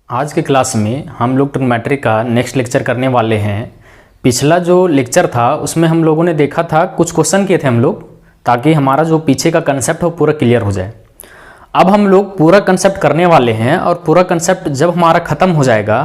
आज के क्लास में हम लोग ट्रिग्नोमेट्री का नेक्स्ट लेक्चर करने वाले हैं। पिछला जो लेक्चर था उसमें हम लोगों ने देखा था, कुछ क्वेश्चन किए थे हम लोग, ताकि हमारा जो पीछे का कंसेप्ट हो पूरा क्लियर हो जाए। अब हम लोग पूरा कंसेप्ट करने वाले हैं और पूरा कंसेप्ट जब हमारा ख़त्म हो जाएगा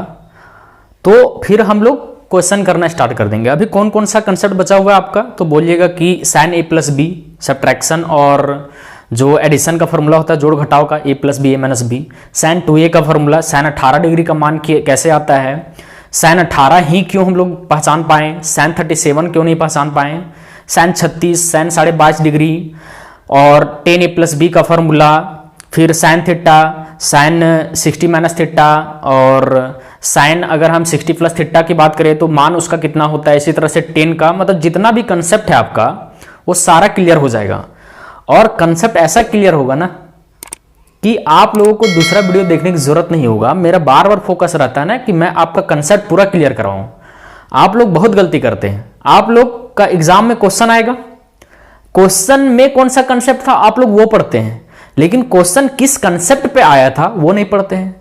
तो फिर हम लोग क्वेश्चन करना स्टार्ट कर देंगे। अभी कौन कौन सा कंसेप्ट बचा हुआ है आपका, तो बोलिएगा कि साइन ए प्लस बी, सब्ट्रैक्शन और जो एडिशन का फॉर्मूला होता है जोड़ घटाव का, ए प्लस बी ए माइनस बी, साइन 2a का फॉर्मूला, साइन 18 डिग्री का मान कैसे आता है, साइन 18 ही क्यों हम लोग पहचान पाएँ, साइन 37 क्यों नहीं पहचान पाएँ, साइन 36, साइन 22.5 डिग्री और 10a प्लस बी का फॉर्मूला, फिर sine theta, sine 60 minus theta और साइन अगर हम 60 प्लस थीटा की बात करें तो मान उसका कितना होता है। इसी तरह से 10 का, मतलब जितना भी कंसेप्ट है आपका वो सारा क्लियर हो जाएगा। और कंसेप्ट ऐसा क्लियर होगा ना कि आप लोगों को दूसरा वीडियो देखने की जरूरत नहीं होगा। मेरा बार बार फोकस रहता है ना कि मैं आपका कंसेप्ट पूरा क्लियर करवाऊं। आप लोग बहुत गलती करते हैं। आप लोग का एग्जाम में क्वेश्चन आएगा, क्वेश्चन में कौन सा कंसेप्ट था आप लोग वो पढ़ते हैं, लेकिन क्वेश्चन किस कंसेप्ट पे आया था वो नहीं पढ़ते हैं।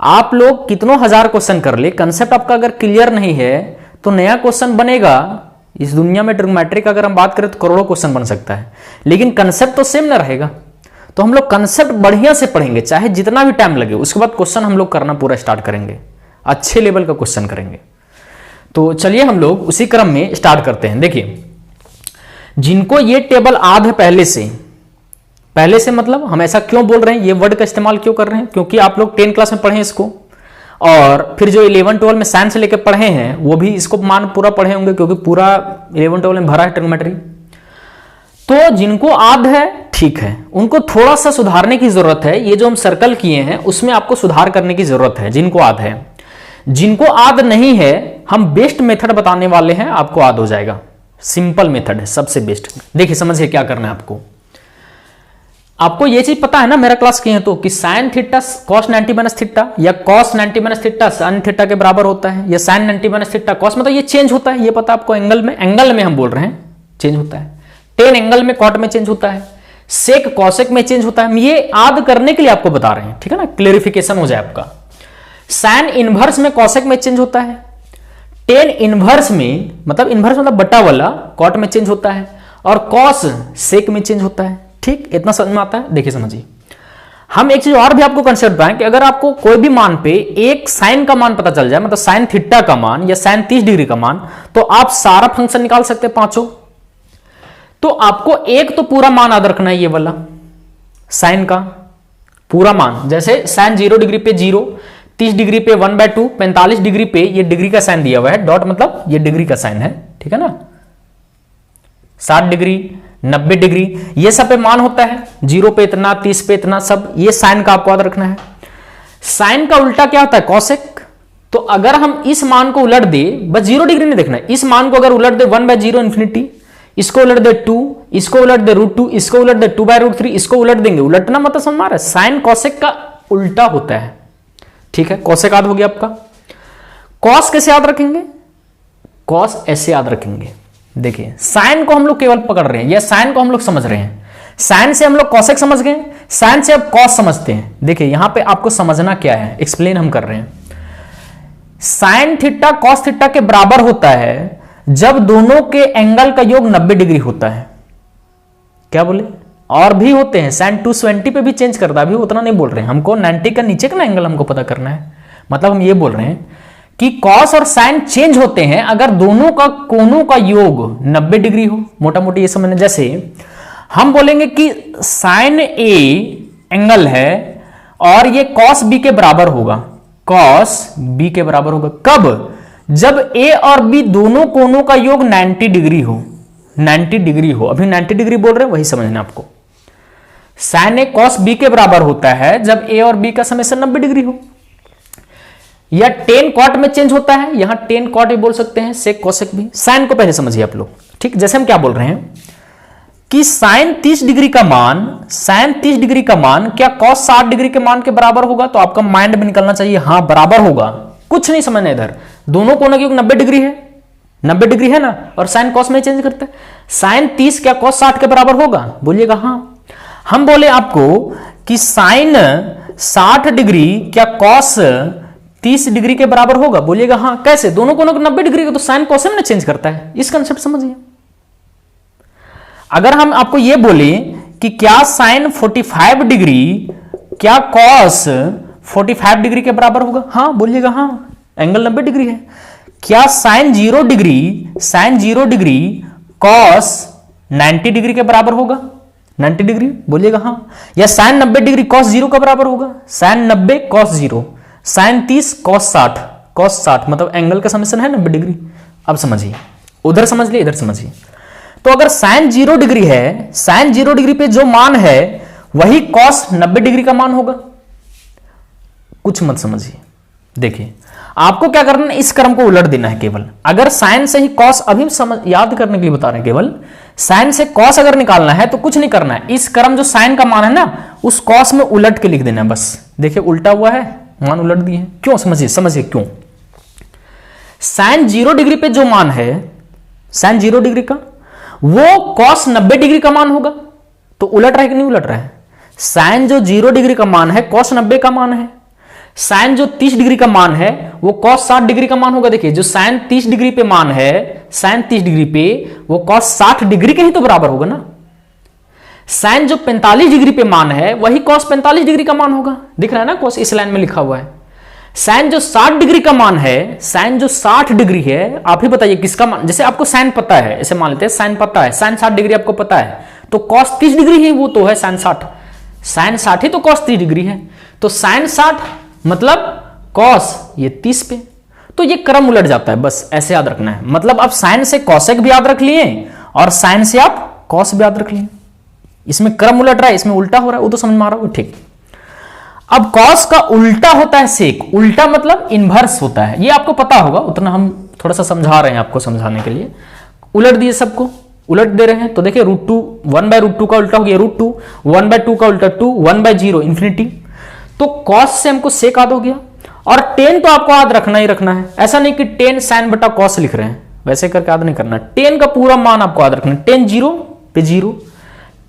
आप लोग कितनों हजार क्वेश्चन कर ले, कंसेप्ट आपका अगर क्लियर नहीं है तो नया क्वेश्चन बनेगा। इस दुनिया में ट्रिग्नोमेट्री का अगर हम बात करें तो करोड़ों क्वेश्चन बन सकता है, लेकिन कंसेप्ट तो सेम ना रहेगा। तो हम लोग कंसेप्ट बढ़िया से पढ़ेंगे, चाहे जितना भी टाइम लगे। उसके बाद क्वेश्चन हम लोग करना पूरा स्टार्ट करेंगे, अच्छे लेवल का क्वेश्चन करेंगे। तो चलिए हम लोग उसी क्रम में स्टार्ट करते हैं। देखिए, जिनको ये टेबल याद है पहले से मतलब हम ऐसा क्यों बोल रहे हैं, ये वर्ड का इस्तेमाल क्यों कर रहे हैं, क्योंकि आप लोग 10 क्लास में पढ़े इसको, और फिर जो 11 12 में साइंस लेके पढ़े हैं वो भी इसको मान पूरा पढ़े होंगे, क्योंकि पूरा 11 12 में भरा है ट्रिग्नोमेट्री। तो जिनको याद है ठीक है, उनको थोड़ा सा सुधारने की जरूरत है। ये जो हम सर्कल किए हैं उसमें आपको सुधार करने की जरूरत है, जिनको याद है। जिनको याद नहीं है हम बेस्ट मेथड बताने वाले हैं, आपको याद हो जाएगा। सिंपल मेथड है, सबसे बेस्ट। देखिए समझिए क्या करना है आपको ये चीज पता है ना, मेरा क्लास किए हैं तो, कि sine theta cos 90 minus theta या cos 90 minus theta sine theta के बराबर होता है, या साइन 90 माइनस थीटा कॉस, मतलब ये चेंज होता है, ये पता आपको। एंगल में हम बोल रहे हैं चेंज होता है। टेन एंगल में कॉट में चेंज होता है, सेक कॉसेक में चेंज होता है। हम ये याद करने के लिए आपको बता रहे हैं, ठीक है ना, क्लेरिफिकेशन हो जाए आपका। साइन इनवर्स में कॉसेक में चेंज होता है, टेन इनवर्स में मतलब इनवर्स मतलब बटा वाला कॉट में चेंज होता है, और कॉस सेक में चेंज होता है। ठीक, इतना समझ में आता है। देखिए समझिए, हम एक चीज और भी आपको कंसेप्ट बताएं कि अगर आपको कोई भी मान पे एक साइन का मान पता चल जाए, मतलब साइन थीटा का मान या साइन 30 डिग्री का मान, तो आप सारा फंक्शन निकाल सकते हैं पांचों। तो आपको एक तो पूरा मान याद रखना है, ये वाला साइन का पूरा मान। जैसे साइन 0 डिग्री पे 0, 30 डिग्री पे 1/2, 45 डिग्री पे ये डिग्री का साइन दिया हुआ है, डॉट मतलब ये डिग्री का साइन है, ठीक है ना। 60 डिग्री, 90 डिग्री, ये सब पे मान होता है, 0 पे इतना, 30 पे इतना, सब ये साइन का आपको याद रखना है। साइन का उल्टा क्या होता है, कॉसेक। तो अगर हम इस मान को उलट दे, बस 0 डिग्री नहीं देखना है, इस मान को अगर उलट दे 1/0 इन्फिनिटी, इसको उलट दे 2, इसको उलट दे √2, इसको उलट दे 2/√3, इसको उलट देंगे। उलटना मतलब समझ में आ रहा है, साइन कॉसेक का उल्टा होता है, ठीक है। कॉसेक याद हो गया आपका। कॉस कैसे याद रखेंगे, कॉस ऐसे याद रखेंगे। देखिए, साइन को हम लोग केवल पकड़ रहे हैं, या साइन को हम लोग समझ रहे हैं। साइन से हम लोग कॉसेक समझ गए, साइन से अब कॉस समझते हैं। देखिए यहां पे आपको समझना क्या है, एक्सप्लेन हम कर रहे हैं। साइन थीटा कॉस थीटा के बराबर होता है जब दोनों के एंगल का योग 90 डिग्री होता है। क्या बोले, और भी होते हैं, साइन 270 पे भी चेंज करता है, अभी उतना नहीं बोल रहे हैं। हमको 90 का नीचे का ना एंगल हमको पता करना है। मतलब हम ये बोल रहे हैं कि कॉस और साइन चेंज होते हैं अगर दोनों का कोनों का योग 90 डिग्री हो। मोटा मोटी ये समझना, जैसे हम बोलेंगे कि साइन ए एंगल है और ये कॉस बी के बराबर होगा, कॉस बी के बराबर होगा कब, जब ए और बी दोनों कोनों का योग 90 डिग्री हो। 90 डिग्री हो, अभी 90 डिग्री बोल रहे हैं, वही समझना आपको। साइन ए कॉस बी के बराबर होता है जब ए और बी का समेशन 90 डिग्री हो। या 10 कॉट में चेंज होता है, यहां 10 कॉट भी बोल सकते हैं, सेक कॉसेक भी। साइन को पहले समझिए आप लोग, ठीक। जैसे हम क्या बोल रहे हैं कि साइन 30 डिग्री का मान, साइन 30 डिग्री का मान क्या कॉस 60 डिग्री के मान के बराबर होगा, तो आपका माइंड में निकलना चाहिए हाँ बराबर होगा। कुछ नहीं समझना इधर, दोनों कोनों की 90 डिग्री है, 90 डिग्री है ना, और साइन कॉस में चेंज करते हैं। साइन 30 क्या कॉस 60 के बराबर होगा, बोलिएगा हाँ। हम बोले आपको कि साइन 60 डिग्री क्या कॉस 30 डिग्री के बराबर होगा? बोलिएगा हाँ। कैसे? दोनों कोनों को 90 डिग्री का तो साइन कोसेक में चेंज करता है। इस कंसेप्ट समझिए। अगर हम आपको यह बोले कि क्या साइन 45 डिग्री क्या कॉस 45 डिग्री के बराबर होगा? हाँ, बोलिएगा हाँ, एंगल 90 डिग्री है। क्या साइन 0 डिग्री कॉस 90 डिग्री के बराबर होगा? 90 डिग्री, बोलिएगा हाँ। या साइन 90 डिग्री कॉस 0 का बराबर होगा? साइन 90 कॉस 0, साइन 30 कॉस 60 मतलब एंगल का समेशन है 90 डिग्री। अब समझिए, उधर समझ लिए, इधर समझिए। तो अगर साइन 0 डिग्री है, साइन 0 डिग्री पे जो मान है वही कॉस 90 डिग्री का मान होगा। कुछ मत समझिए, देखिए आपको क्या करना है, इस क्रम को उलट देना है केवल। अगर साइन से ही कॉस, अभी समझ याद करने के लिए बता रहे हैं, केवल साइन से कॉस अगर निकालना है तो कुछ नहीं करना है, इस क्रम जो साइन का मान है ना उस कॉस में उलट के लिख देना है बस। देखिए उल्टा हुआ है, मान उलट दिए हैं। क्यों? समझिए क्यों। साइन 0 डिग्री पे जो मान है, साइन 0 डिग्री का, वो कॉस 90 डिग्री का मान होगा। तो उलट रहा है कि नहीं उलट रहा है? साइन जो 0 डिग्री का मान है कॉस 90 का मान है। साइन जो 30 डिग्री का मान है वो कॉस 60 डिग्री का मान होगा। देखिए जो साइन 30 डिग्री पे मान है, साइन 30 डिग्री पे, वो कॉस 60 डिग्री के ही तो बराबर होगा ना। साइन जो 45 डिग्री पे मान है वही कॉस 45 डिग्री का मान होगा। दिख रहा है ना, कॉस इस लाइन में लिखा हुआ है। साइन जो 60 डिग्री का मान है, साइन जो 60 डिग्री है, आप ही बताइए किसका मान। जैसे आपको साइन पता है, ऐसे मान लेते हैं साइन पता है, साइन 60 डिग्री आपको पता है, तो कॉस 30 डिग्री ही वो तो है साइन 60, साइन 60 ही तो कॉस 30 डिग्री है। तो साइन 60 मतलब कॉस ये 30 पे, तो ये क्रम उलट जाता है, बस ऐसे याद रखना है। मतलब आप साइन से कॉसेक भी याद रख लिए और साइन से आप कॉस भी याद रख लिए। इसमें क्रम उलट रहा है, इसमें उल्टा हो रहा है, वो तो समझ में आ रहा होगा, ठीक। अब कॉस का उल्टा होता है सेक। उल्टा मतलब इनवर्स होता है, ये आपको पता होगा, उतना हम थोड़ा सा समझा रहे हैं आपको समझाने के लिए। उलट दिए, सबको उलट दे रहे हैं। तो देखिए √2, 1/√2 का उल्टा हो गया √2, 1/2 का उल्टा 2, 1/0 इंफिनिटी। तो कॉस से हमको सेक याद हो गया। और टेन तो आपको याद रखना ही रखना है, ऐसा नहीं कि टेन साइन बटा कॉस लिख रहे हैं, वैसे करके याद नहीं करना। टेन का पूरा मान आपको याद रखना है। टेन 0 पे 0,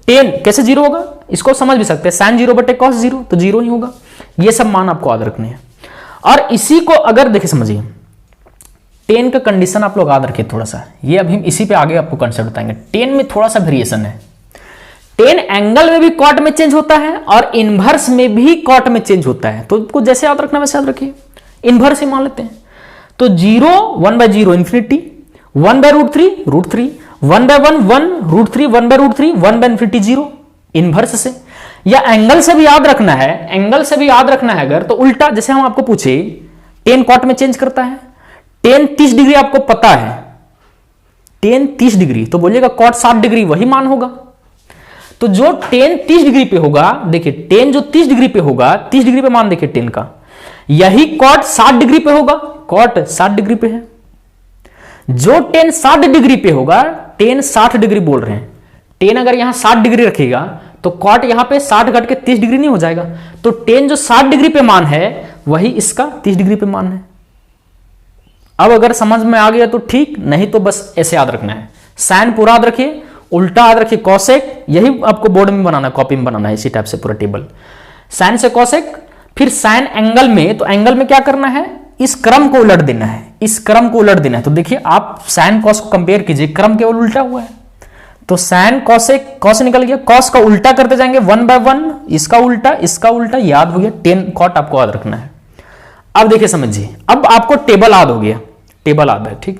टेन कैसे 0 होगा इसको समझ भी सकते हैं, साइन 0 बटे कॉस 0 तो 0 ही होगा। ये सब मान आपको याद रखने हैं। और इसी को अगर देखिए समझिए, टेन का कंडीशन आप लोग याद रखिए थोड़ा सा, ये अभी इसी पे आगे आपको कंसेप्ट बताएंगे। टेन में थोड़ा सा वेरिएशन है। टेन एंगल में भी कॉट में चेंज होता है और इनवर्स में भी कॉट में चेंज होता है। तो आपको जैसे याद रखना वैसे याद रखिए, इनवर्स ही मान लेते हैं। तो 0 1/0 इंफिनिटी, 1/√3 √3, 1/1 1 √3, 1/√3 1/infinity 0, इनवर्स से। या एंगल से भी याद रखना है, एंगल से भी याद रखना है अगर, तो उल्टा। जैसे हम आपको पूछे टेन कॉट में चेंज करता है, टेन 30 डिग्री आपको पता है, टेन 30 डिग्री, तो बोलिएगा कॉट 60 डिग्री वही मान होगा। तो जो टेन 30 डिग्री पे होगा, देखिए टेन जो 30 डिग्री पे होगा, 30 डिग्री पे मान देखिए टेन का, यही कॉट 60 डिग्री पे होगा, कॉट 60 डिग्री पे है। जो टेन 60 डिग्री पे होगा, टेन 60 डिग्री बोल रहे हैं, टेन अगर यहां 60 डिग्री रखेगा तो कॉट यहां पे 60 घट के 30 डिग्री नहीं हो जाएगा। तो टेन जो 60 डिग्री पे मान है वही इसका 30 डिग्री पे मान है। अब अगर समझ में आ गया तो ठीक, नहीं तो बस ऐसे याद रखना है। साइन पूरा याद रखिए, उल्टा याद रखिए कॉसेक, यही आपको बोर्ड में बनाना है, कॉपी में बनाना है, इसी टाइप से पूरा टेबल। साइन से कॉसेक, फिर साइन एंगल में, तो एंगल में क्या करना है, इस क्रम को उलट देना है, इस क्रम को उलट देना है। तो देखिए आप साइन कॉस को कंपेयर कीजिए, क्रम केवल उल्टा हुआ है। तो साइन कॉसेक, कॉस निकल गया, कॉस का उल्टा करते जाएंगे 1/1, इसका उल्टा, याद हो गया। टेन कॉट आपको याद रखना है। अब देखिए समझिए, अब आपको टेबल याद हो गया, टेबल याद है, ठीक।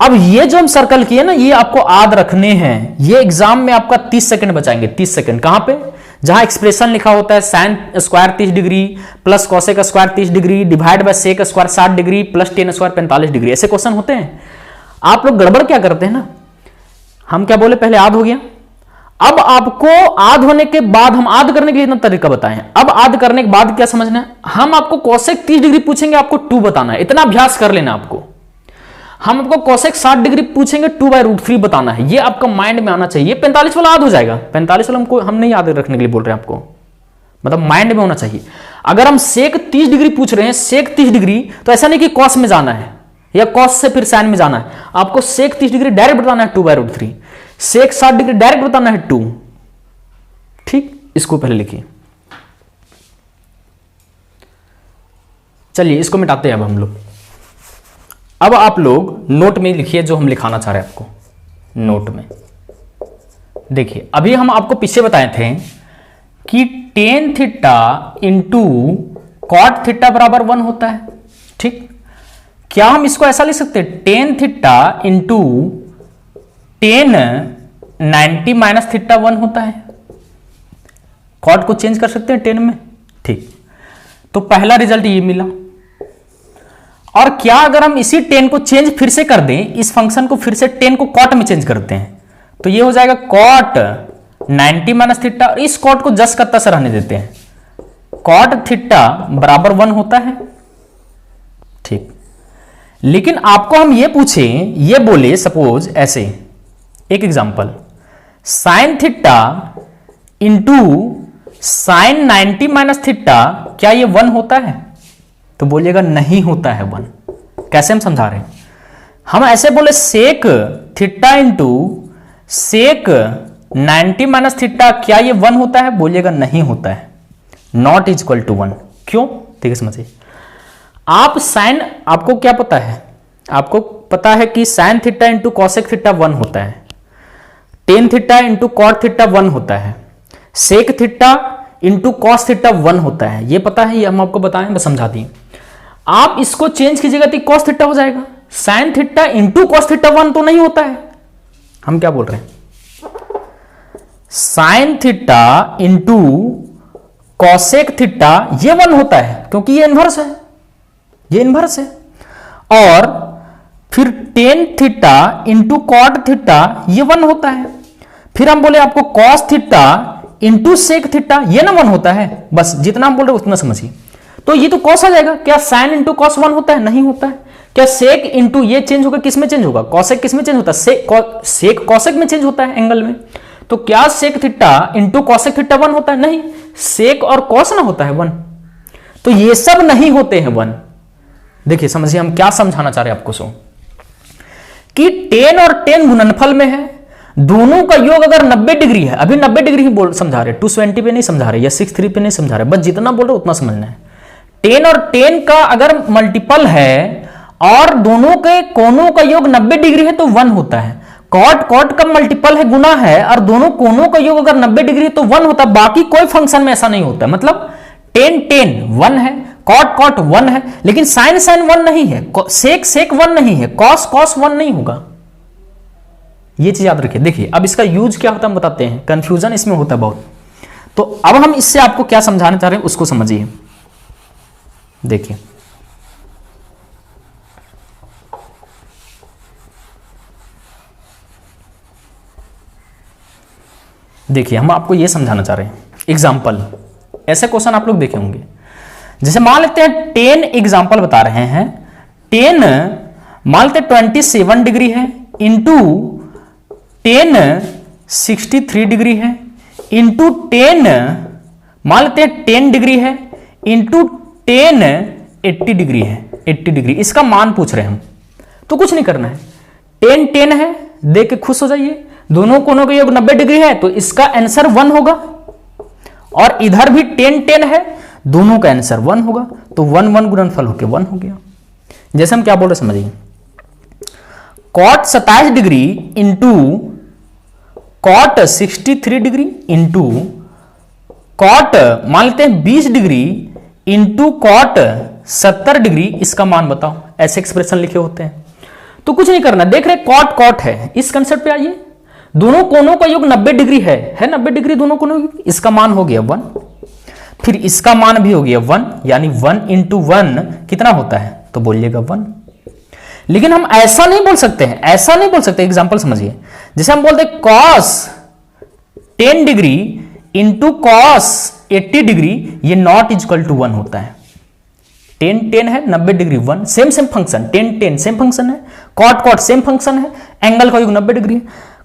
अब ये जो हम सर्कल किए ना, ये आपको याद रखने हैं। ये एग्जाम में आपका 30 सेकंड बचाएंगे, 30 सेकंड। कहां पे? जहां एक्सप्रेशन लिखा होता है sine square 30 degree plus cosec square 30 degree divide by sec square 60 degree plus tan square 45 degree, ऐसे क्वेश्चन होते हैं। आप लोग गड़बड़ क्या करते हैं ना, हम क्या बोले पहले याद हो गया। अब आपको याद होने के बाद, हम याद करने के लिए इतना तरीका बताएं, अब याद करने के बाद क्या समझना है, हम आपको कॉसेक 30 डिग्री पूछेंगे, आपको 2 बताना है, इतना अभ्यास कर लेना आपको। हम आपको कॉसेक 60 डिग्री पूछेंगे, 2/√3 बताना है, ये आपका माइंड में आना चाहिए। 45 वाला याद हो जाएगा, 45 वाला हमको हम नहीं याद रखने के लिए बोल रहे हैं आपको, मतलब माइंड में होना चाहिए। अगर हम सेक 30 डिग्री पूछ रहे हैं, सेक 30 डिग्री, तो ऐसा नहीं कि कॉस में जाना है या कॉस से फिर साइन में जाना है, आपको सेक 30 डिग्री डायरेक्ट बताना है 2/√3, सेक 60 डिग्री डायरेक्ट बताना है 2, ठीक। इसको पहले लिखिए, चलिए इसको मिटाते हैं अब हम लोग। अब आप लोग नोट में लिखिए जो हम लिखाना चाह रहे हैं आपको नोट में। देखिए अभी हम आपको पीछे बताए थे कि tan theta into cot theta बराबर 1 होता है, ठीक। क्या हम इसको ऐसा लिख सकते हैं, ten theta into ten 90 minus theta 1 होता है। कॉट को चेंज कर सकते हैं टेन में, ठीक। तो पहला रिजल्ट ये मिला। और क्या अगर हम इसी टेन को चेंज फिर से कर दें, इस फंक्शन को फिर से टेन को कॉट में चेंज करते हैं, तो ये हो जाएगा कॉट 90 माइनस थीटा, और इस कॉट को जस का तस रहने देते हैं, कॉट थीटा बराबर 1 होता है, ठीक। लेकिन आपको हम ये पूछे, ये बोले सपोज ऐसे एक example, sign theta into sine 90 minus theta, क्या ये 1 होता है? तो बोलिएगा नहीं होता है 1। कैसे हम समझा रहे हैं, हम ऐसे बोले sec theta into sec 90 minus theta, क्या ये 1 होता है? बोलिएगा नहीं होता है, नॉट इज इक्वल टू 1। क्यों? ठीक है समझिए। आप साइन, आपको क्या पता है, आपको पता है कि sine theta into cosec theta 1 होता है, tan theta into cot theta 1 होता है, sec theta into cos theta 1 होता है, ये पता है, ये हम आपको बताएं, बस समझा दिए। आप इसको चेंज कीजिएगा तो कॉस थीटा हो जाएगा। Sign theta into cos theta 1 तो नहीं होता है। हम क्या बोल रहे हैं, sign theta into cosec theta ये 1 होता है, क्योंकि ये इनवर्स है, ये इनवर्स है। और फिर tan theta into cot theta ये 1 होता है। फिर हम बोले आपको cos theta into sec theta, ये ना 1 होता है। बस जितना हम बोल रहे उतना समझिए। तो ये तो कॉस आ जाएगा। क्या साइन इंटू कॉस 1 होता है? नहीं होता है। क्या सेक इंटू ये चेंज होगा, किस में चेंज होगा? कॉसेक किस में चेंज होता है? सेक कॉसेक में चेंज होता है, एंगल में। तो क्या sec theta into cosec theta 1 होता है? नहीं, सेक और कॉस ना होता है 1। तो ये सब नहीं होते हैं 1। देखिए समझिए हम क्या समझाना चाह रहे हैं आपको, सो कि टेन और टेन गुणनफल में है, दोनों का योग अगर 90 डिग्री है, अभी 90 डिग्री ही बोल समझा रहे, 220 पे नहीं समझा रहे या 63 पे नहीं समझा रहे, बस जितना बोल रहे उतना समझना है। टेन और टेन का अगर मल्टीपल है और दोनों के कोनों का योग 90 डिग्री है तो 1 होता है। कॉट कॉट का मल्टीपल है, गुना है, और दोनों कोनों का योग अगर 90 डिग्री है तो 1 होता है। बाकी कोई फंक्शन में ऐसा नहीं होता। मतलब टेन टेन 1 है, कॉट कॉट 1 है, लेकिन साइन साइन 1 नहीं है, सेक सेक 1 नहीं है, कॉस कॉस 1 नहीं होगा। ये चीज याद रखिए। देखिए अब इसका यूज क्या होता है हम बताते हैं, कंफ्यूजन इसमें होता है बहुत। तो अब हम इससे आपको क्या समझाना चाह रहे हैं उसको समझिए। देखिए देखिए हम आपको यह समझाना चाह रहे हैं। एग्जाम्पल, ऐसे क्वेश्चन आप लोग देखे होंगे। जैसे मान लेते हैं 10 एग्जाम्पल बता रहे हैं, 10 मान लेते 27 डिग्री है, इंटू 10 63 डिग्री है, इंटू 10 मान लेते हैं 10 डिग्री है, इंटू 10 80 डिग्री है, 80 डिग्री। इसका मान पूछ रहे हैं हम, तो कुछ नहीं करना है, 10 10 है, देख के खुश हो जाइए। दोनों कोनों का योग 90 डिग्री है तो इसका आंसर 1 होगा, और इधर भी 10 10 है, दोनों का आंसर 1 होगा। तो 1 1 गुणनफल होके 1 हो गया। जैसे हम क्या बोल रहे समझिए, cot 27 degree into cot 63 degree into cot मान लेते हैं 20 डिग्री इंटू कॉट 70 डिग्री, इसका मान बताओ। ऐसे एक्सप्रेशन लिखे होते हैं। तो कुछ नहीं करना, देख रहे कॉट कॉट है, इस कंसेप्ट पे आइए। दोनों कोनों का योग 90 डिग्री है 90 डिग्री दोनों कोनों, इसका मान हो गया 1, फिर इसका मान भी हो गया 1, यानी 1 इंटू 1 कितना होता है? तो बोलिएगा 1। लेकिन हम ऐसा नहीं बोल सकते हैं, ऐसा नहीं बोल सकते। एग्जांपल समझिए, जैसे हम बोलते हैं cos 10 degree into cos 80 degree, ये नॉट इक्वल टू 1 होता है। 10 10 है, 90 degree 1, same same function, 10 10 same function है, कॉट कॉट सेम फंक्शन है, एंगल का योग 90 डिग्री है,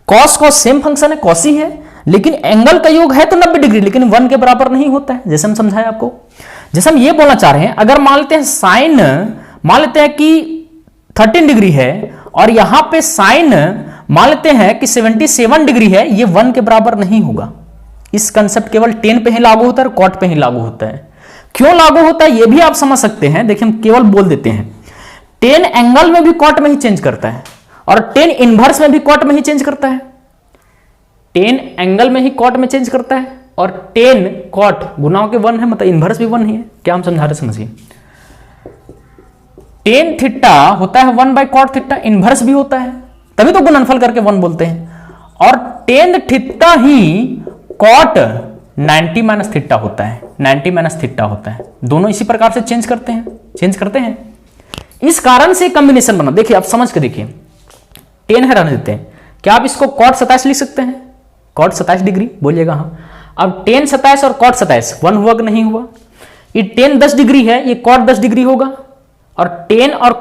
कॉस कॉस सेम फंक्शन है, कॉस ही है, लेकिन एंगल का योग है तो 90 डिग्री, लेकिन 1 के बराबर नहीं होता है। जैसे हम समझाए आपको, जैसे हम ये बोलना चाह रहे हैं, अगर मान लेते हैं साइन मान लेते हैं कि 13 डिग्री है, और यहां पे साइन मान लेते हैं कि 77 डिग्री है, ये 1 के बराबर नहीं होगा। इस कंसेप्ट केवल 10 पे ही लागू होता है और कॉट पे ही लागू होता है। क्यों लागू होता है ये भी आप समझ सकते हैं। देखिए हम केवल बोल देते हैं, टेन एंगल में भी कॉट में ही चेंज करता है और टेन इनवर्स में भी कॉट में ही चेंज करता है। टेन एंगल में ही कॉट में चेंज करता है और टेन कॉट गुना के 1 है, मतलब इनवर्स भी 1 ही है। क्या हम समझा रहे, समझिए। टेन थीटा होता है 1 बाय कॉट थीटा, इनवर्स भी होता है, तभी तो गुणनफल करके 1 बोलते हैं। और टेन थीटा ही कॉट 90 माइनस थीटा होता है, 90 माइनस थीटा होता है। दोनों इसी प्रकार से चेंज करते हैं। इस कारण से कॉम्बिनेशन बना। देखिए आप समझ के देखिए, टेन है रहने देते हैं, क्या आप इसको कॉट 27 लिख सकते हैं? कॉट 27 डिग्री बोलिएगा हाँ। अब टेन 27 और कॉट 27 1 हुआ कि नहीं हुआ? ये टेन 10 डिग्री है, ये कॉट 10 डिग्री होगा। और टेन और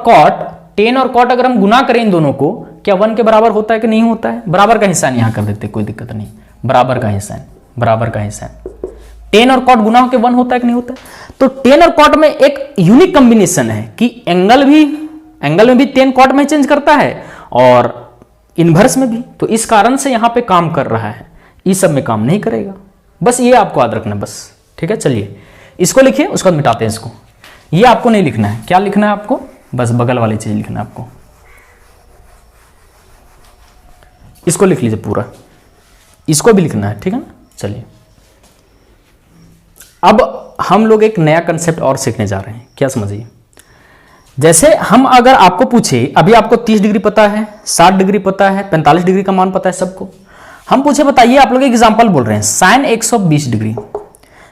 कॉट अगर हम गुना करें इन दोनों को, क्या 1 के बराबर होता है कि नहीं होता है? बराबर का हिस्सा यहां कर देते, कोई दिक्कत नहीं, बराबर का हिस्सा है। टेन और कॉट गुना होकर 1 होता है कि नहीं होता है? तो टेन और कॉट में एक यूनिक कॉम्बिनेशन है कि एंगल में भी टेन कॉट में चेंज करता है और इनवर्स में भी। तो इस कारण से यहां पे काम कर रहा है, इस सब में काम नहीं करेगा। बस ये आपको याद रखना बस, ठीक है। चलिए इसको लिखिए, उसके बाद मिटाते हैं इसको। ये आपको नहीं लिखना है, क्या लिखना है आपको? बस बगल वाली चीज लिखना है आपको। इसको लिख लीजिए पूरा, इसको भी लिखना है, ठीक है ना। चलिए अब हम लोग एक नया कंसेप्ट और सीखने जा रहे हैं। क्या समझिए, जैसे हम अगर आपको पूछे, अभी आपको 30 डिग्री पता है, 60 डिग्री पता है, 45 डिग्री का मान पता है सबको। हम पूछे बताइए, आप लोग एग्जांपल बोल रहे हैं साइन 120 डिग्री,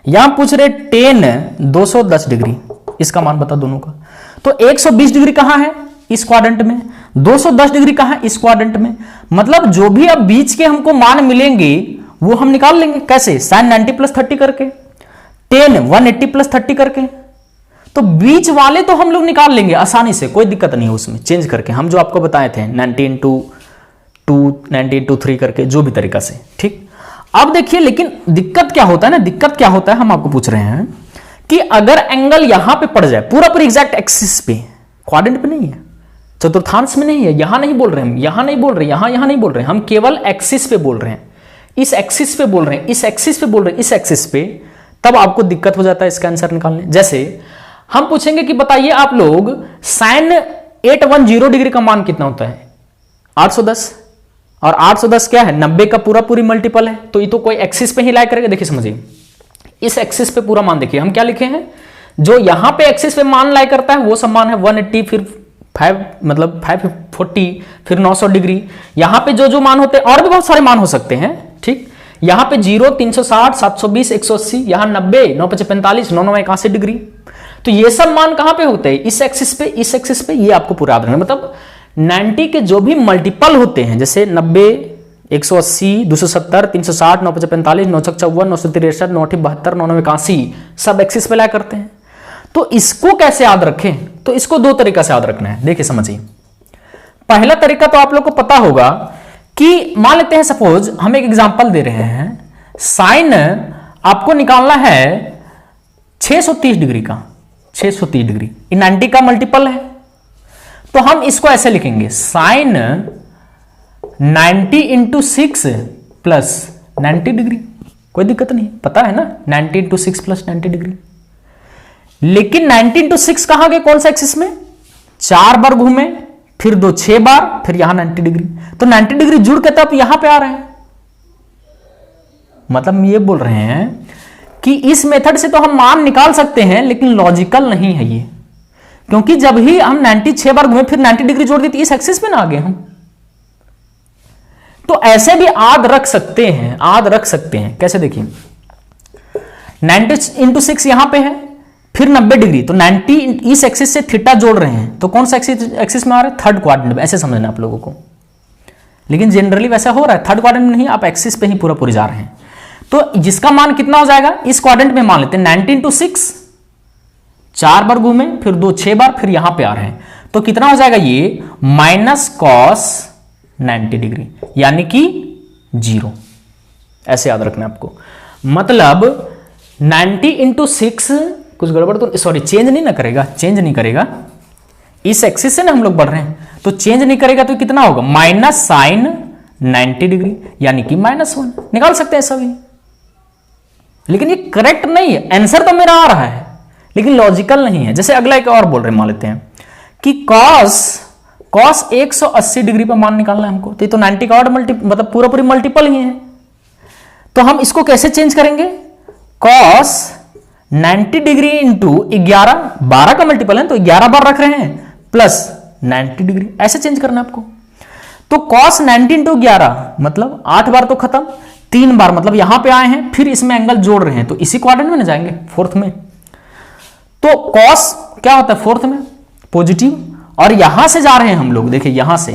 यहां पूछ रहे टेन 210 डिग्री, इसका मान बता दोनों का। तो 120 डिग्री कहां है? इस क्वाड्रेंट में। 210 डिग्री कहां है? इस क्वाड्रेंट में। मतलब जो भी अब बीच के हमको मान मिलेंगे वो हम निकाल लेंगे। कैसे? साइन 90 प्लस 30 करके, टेन 180 प्लस 30 करके। तो बीच वाले तो हम लोग निकाल लेंगे आसानी से, कोई दिक्कत नहीं है उसमें, चेंज करके हम जो आपको बताए थे 90 इंटू 2, 90 इंटू 3 करके, जो भी तरीका से, ठीक। अब देखिए लेकिन दिक्कत क्या होता है ना, दिक्कत क्या होता है, हम आपको पूछ रहे हैं कि अगर एंगल यहां पे पड़ जाए पूरा पूरी एग्जैक्ट एक्सिस पे, क्वाड्रेंट पे नहीं है, चतुर्थांश में नहीं है, यहां नहीं बोल रहे हम, यहां नहीं बोल रहे, यहां नहीं बोल रहे, हम केवल एक्सिस पे बोल रहे हैं, इस एक्सिस पे बोल रहे हैं, इस एक्सिस पे बोल रहे हैं, इस एक्सिस पे, तब आपको दिक्कत हो जाता है इसका आंसर निकालने। जैसे हम पूछेंगे कि बताइए आप लोग साइन 810 डिग्री का मान कितना होता है? 810, और 810 क्या है? 90 का पूरा पूरी मल्टीपल है, तो ये तो कोई एक्सिस पे ही लाई करेगा। देखिए समझिए, इस एक्सिस पे पूरा मान देखिए, हम क्या लिखे हैं, जो यहां पे एक्सिस पे मान लाई करता है वो सब मान है 180, फिर 540, फिर 900 डिग्री। यहां पे जो जो मान होते हैं, और भी बहुत सारे मान हो सकते हैं, ठीक। यहां पे 0, 360, 720, 180, यहां 90, 945, 981 डिग्री। तो ये सब मान कहां पे होते हैं? इस एक्सिस पे, इस एक्सिस पे। ये आपको पूरा याद रखना, मतलब 90 के जो भी मल्टीपल होते हैं, जैसे 90, 180, 270, 360, 945, 954, 963, 972, 981, सब एक्सिस पे ला करते हैं। तो इसको कैसे याद रखें? तो इसको दो तरीका से याद रखना है। देखिए समझिए, पहला तरीका तो आप लोग को पता होगा कि मान लेते हैं, सपोज हम एक एग्जांपल दे रहे हैं, साइन आपको निकालना है 630 डिग्री का, 630 डिग्री, 90 का मल्टीपल है। तो हम इसको ऐसे लिखेंगे, साइन 90 इंटू 6 प्लस 90 डिग्री। कोई दिक्कत नहीं, पता है ना, 90 इंटू 6 प्लस 90 डिग्री। लेकिन 90 इंटू 6 कहां गए? कौन सा एक्सिस में? 4 बार घूमे, फिर 2 6 बार, फिर यहां 90 डिग्री। तो 90 डिग्री जुड़ के तब यहां पे आ रहे हैं। मतलब हम ये बोल रहे हैं कि इस मेथड से तो हम मान निकाल सकते हैं, लेकिन लॉजिकल नहीं है ये, क्योंकि जब ही हम 96 बार घूमे फिर 90 डिग्री जोड़ दी, तो इस एक्सिस में ना आ गए हम। तो ऐसे भी याद रख सकते हैं, याद रख सकते हैं। कैसे? देखिए 90 इंटू 6 यहां पे है, फिर 90 डिग्री, तो 90 इस एक्सिस से थीटा जोड़ रहे हैं, तो कौन सा एक्सिस में आ रहा है? थर्ड क्वाड्रेंट में। ऐसे समझना आप लोगों को, लेकिन जनरली वैसा हो रहा है, थर्ड क्वाड्रेंट में नहीं, आप एक्सिस पे ही पूरा पूरी जा रहे हैं। तो जिसका मान कितना हो जाएगा इस क्वाड्रेंट में, मान लेते हैं 90 इंटू 6, 4 बार घूमे, फिर 2 6 बार, फिर यहां पे आ रहे हैं, तो कितना हो जाएगा ये? माइनस कॉस 90 डिग्री, यानी कि 0। ऐसे याद रखना है आपको। मतलब 90 इंटू 6, कुछ गड़बड़ तो सॉरी, चेंज नहीं ना करेगा, चेंज नहीं करेगा, इस एक्सिस से ना हम लोग बढ़ रहे हैं, तो चेंज नहीं करेगा, तो कितना होगा? माइनस साइन 90 डिग्री, यानी कि -1। निकाल सकते हैं सभी, लेकिन ये करेक्ट नहीं है। आंसर तो मेरा आ रहा है, लेकिन लॉजिकल नहीं है। जैसे अगला एक और बोल रहे हैं, मान लेते हैं कि कॉस 180 डिग्री पर मान निकालना है हमको, तो ये तो 90 का और मतलब पूरा पूरी मल्टीपल ही है। तो हम इसको कैसे चेंज करेंगे, कॉस 90 डिग्री इंटू 11, 12 का मल्टीपल है तो 11 बार रख रहे हैं, प्लस 90 डिग्री, ऐसे चेंज करना है आपको। तो कॉस 90 इंटू 11 मतलब 8 बार तो खत्म, 3 बार मतलब यहां पे आए हैं, फिर इसमें एंगल जोड़ रहे हैं, तो इसी क्वाड्रेंट में ना जाएंगे, फोर्थ में। तो कॉस क्या होता है फोर्थ में, पॉजिटिव, और यहां से जा रहे हैं हम लोग, देखिए यहां से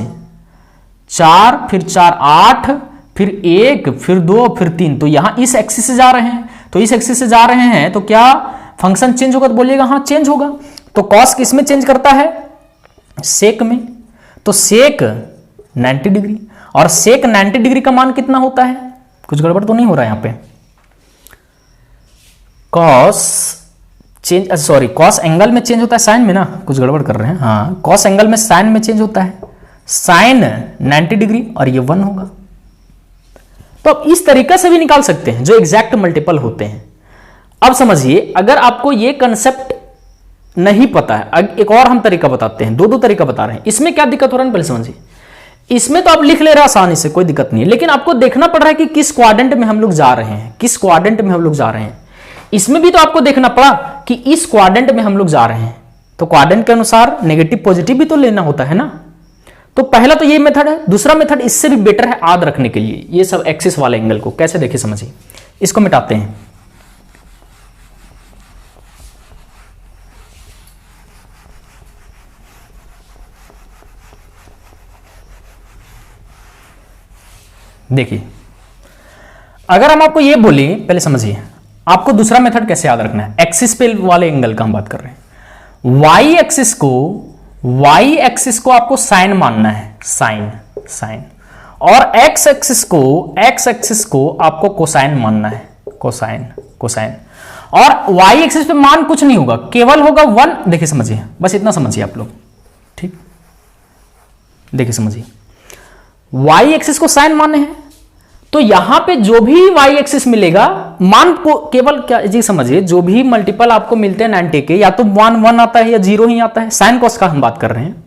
4 फिर 4 8 फिर 1 फिर 2 फिर 3, तो यहां इस एक्सिस से जा रहे हैं, तो इस एक्सिस से जा रहे हैं तो क्या फंक्शन चेंज होगा, तो बोलिएगा हाँ चेंज होगा। तो कॉस किस में चेंज करता है, सेक में, तो सेक 90 डिग्री, और सेक 90 डिग्री का मान कितना होता है, कुछ गड़बड़ तो नहीं हो रहा है यहां पे, cos change sorry cos angle में चेंज होता है साइन में ना, कुछ गड़बड़ कर रहे हैं, हाँ कॉस एंगल में साइन में चेंज होता है, साइन 90 डिग्री और ये 1 होगा। तो अब इस तरीका से भी निकाल सकते हैं जो एग्जैक्ट मल्टीपल होते हैं। अब समझिए, अगर आपको ये कंसेप्ट नहीं पता है, एक और हम तरीका बताते हैं, दो तरीका बता रहे हैं, इसमें क्या दिक्कत हो रहा है पहले समझिए। इसमें तो आप लिख ले रहे हैं आसानी से, कोई दिक्कत नहीं है, लेकिन आपको देखना पड़ रहा है कि किस क्वाड्रेंट में हम लोग जा रहे हैं, किस क्वाड्रेंट में हम लोग जा रहे हैं। इसमें भी तो आपको देखना पड़ा कि इस क्वाड्रेंट में हम लोग जा रहे हैं, तो क्वाड्रेंट के अनुसार नेगेटिव पॉजिटिव भी तो लेना होता है ना। तो पहला तो ये मेथड है, दूसरा मेथड इससे भी बेटर है याद रखने के लिए, ये सब एक्सिस वाले एंगल को कैसे देखे समझिए। इसको मिटाते हैं, देखिए अगर हम आपको ये बोले, पहले समझिए आपको दूसरा मेथड कैसे याद रखना है। एक्सिस पे वाले एंगल का हम बात कर रहे हैं, वाई एक्सिस को आपको साइन मानना है, साइन, और एक्स एक्सिस को आपको कोसाइन मानना है, कोसाइन। और वाई एक्सिस पे मान कुछ नहीं होगा, केवल होगा 1। देखिए समझिए, बस इतना समझिए आप लोग, ठीक, देखिए समझिए, वाई एक्सिस को साइन माने हैं, तो यहां पे जो भी वाई एक्सिस मिलेगा मान को केवल क्या जी समझिए, जो भी मल्टीपल आपको मिलते हैं 90 के, या तो 1 आता है या 0 ही आता है, साइन कॉस का हम बात कर रहे हैं।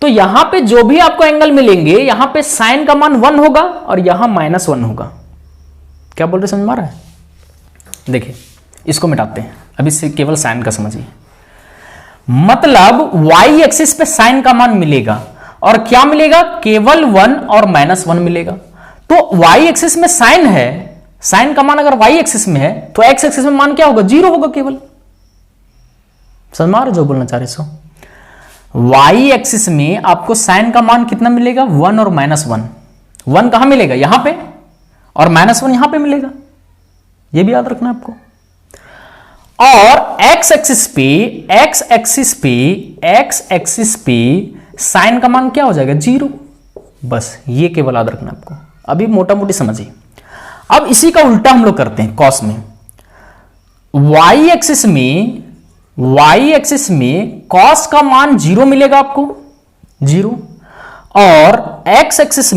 तो यहां पे जो भी आपको एंगल मिलेंगे, यहां पे साइन का मान 1 होगा और यहां -1 होगा। क्या बोल रहे, समझ में आ रहा है? देखिए इसको मिटाते हैं, अभी से केवल साइन का समझिए। मतलब वाई एक्सिस पे साइन का मान मिलेगा, और क्या मिलेगा, केवल 1 और -1 मिलेगा। तो y एक्सिस में साइन है, साइन का मान अगर y एक्सिस में है तो x एक्सिस में मान क्या होगा, 0 होगा केवल। समझ में आ रहा जो बोलना चाह रहे सो, y एक्सिस में आपको साइन का मान कितना मिलेगा, 1 और -1। 1 कहां मिलेगा, यहां पे, और -1 यहां पे मिलेगा, यह भी याद रखना आपको। और x एक्सिस पे साइन का मान क्या हो जाएगा, 0। बस ये केवल याद रखना आपको, अभी मोटा मोटी समझिए। अब इसी का उल्टा हम लोग करते हैं कॉस में, y एक्सिस में कॉस का मान 0 मिलेगा आपको, 0, और x एक्सिस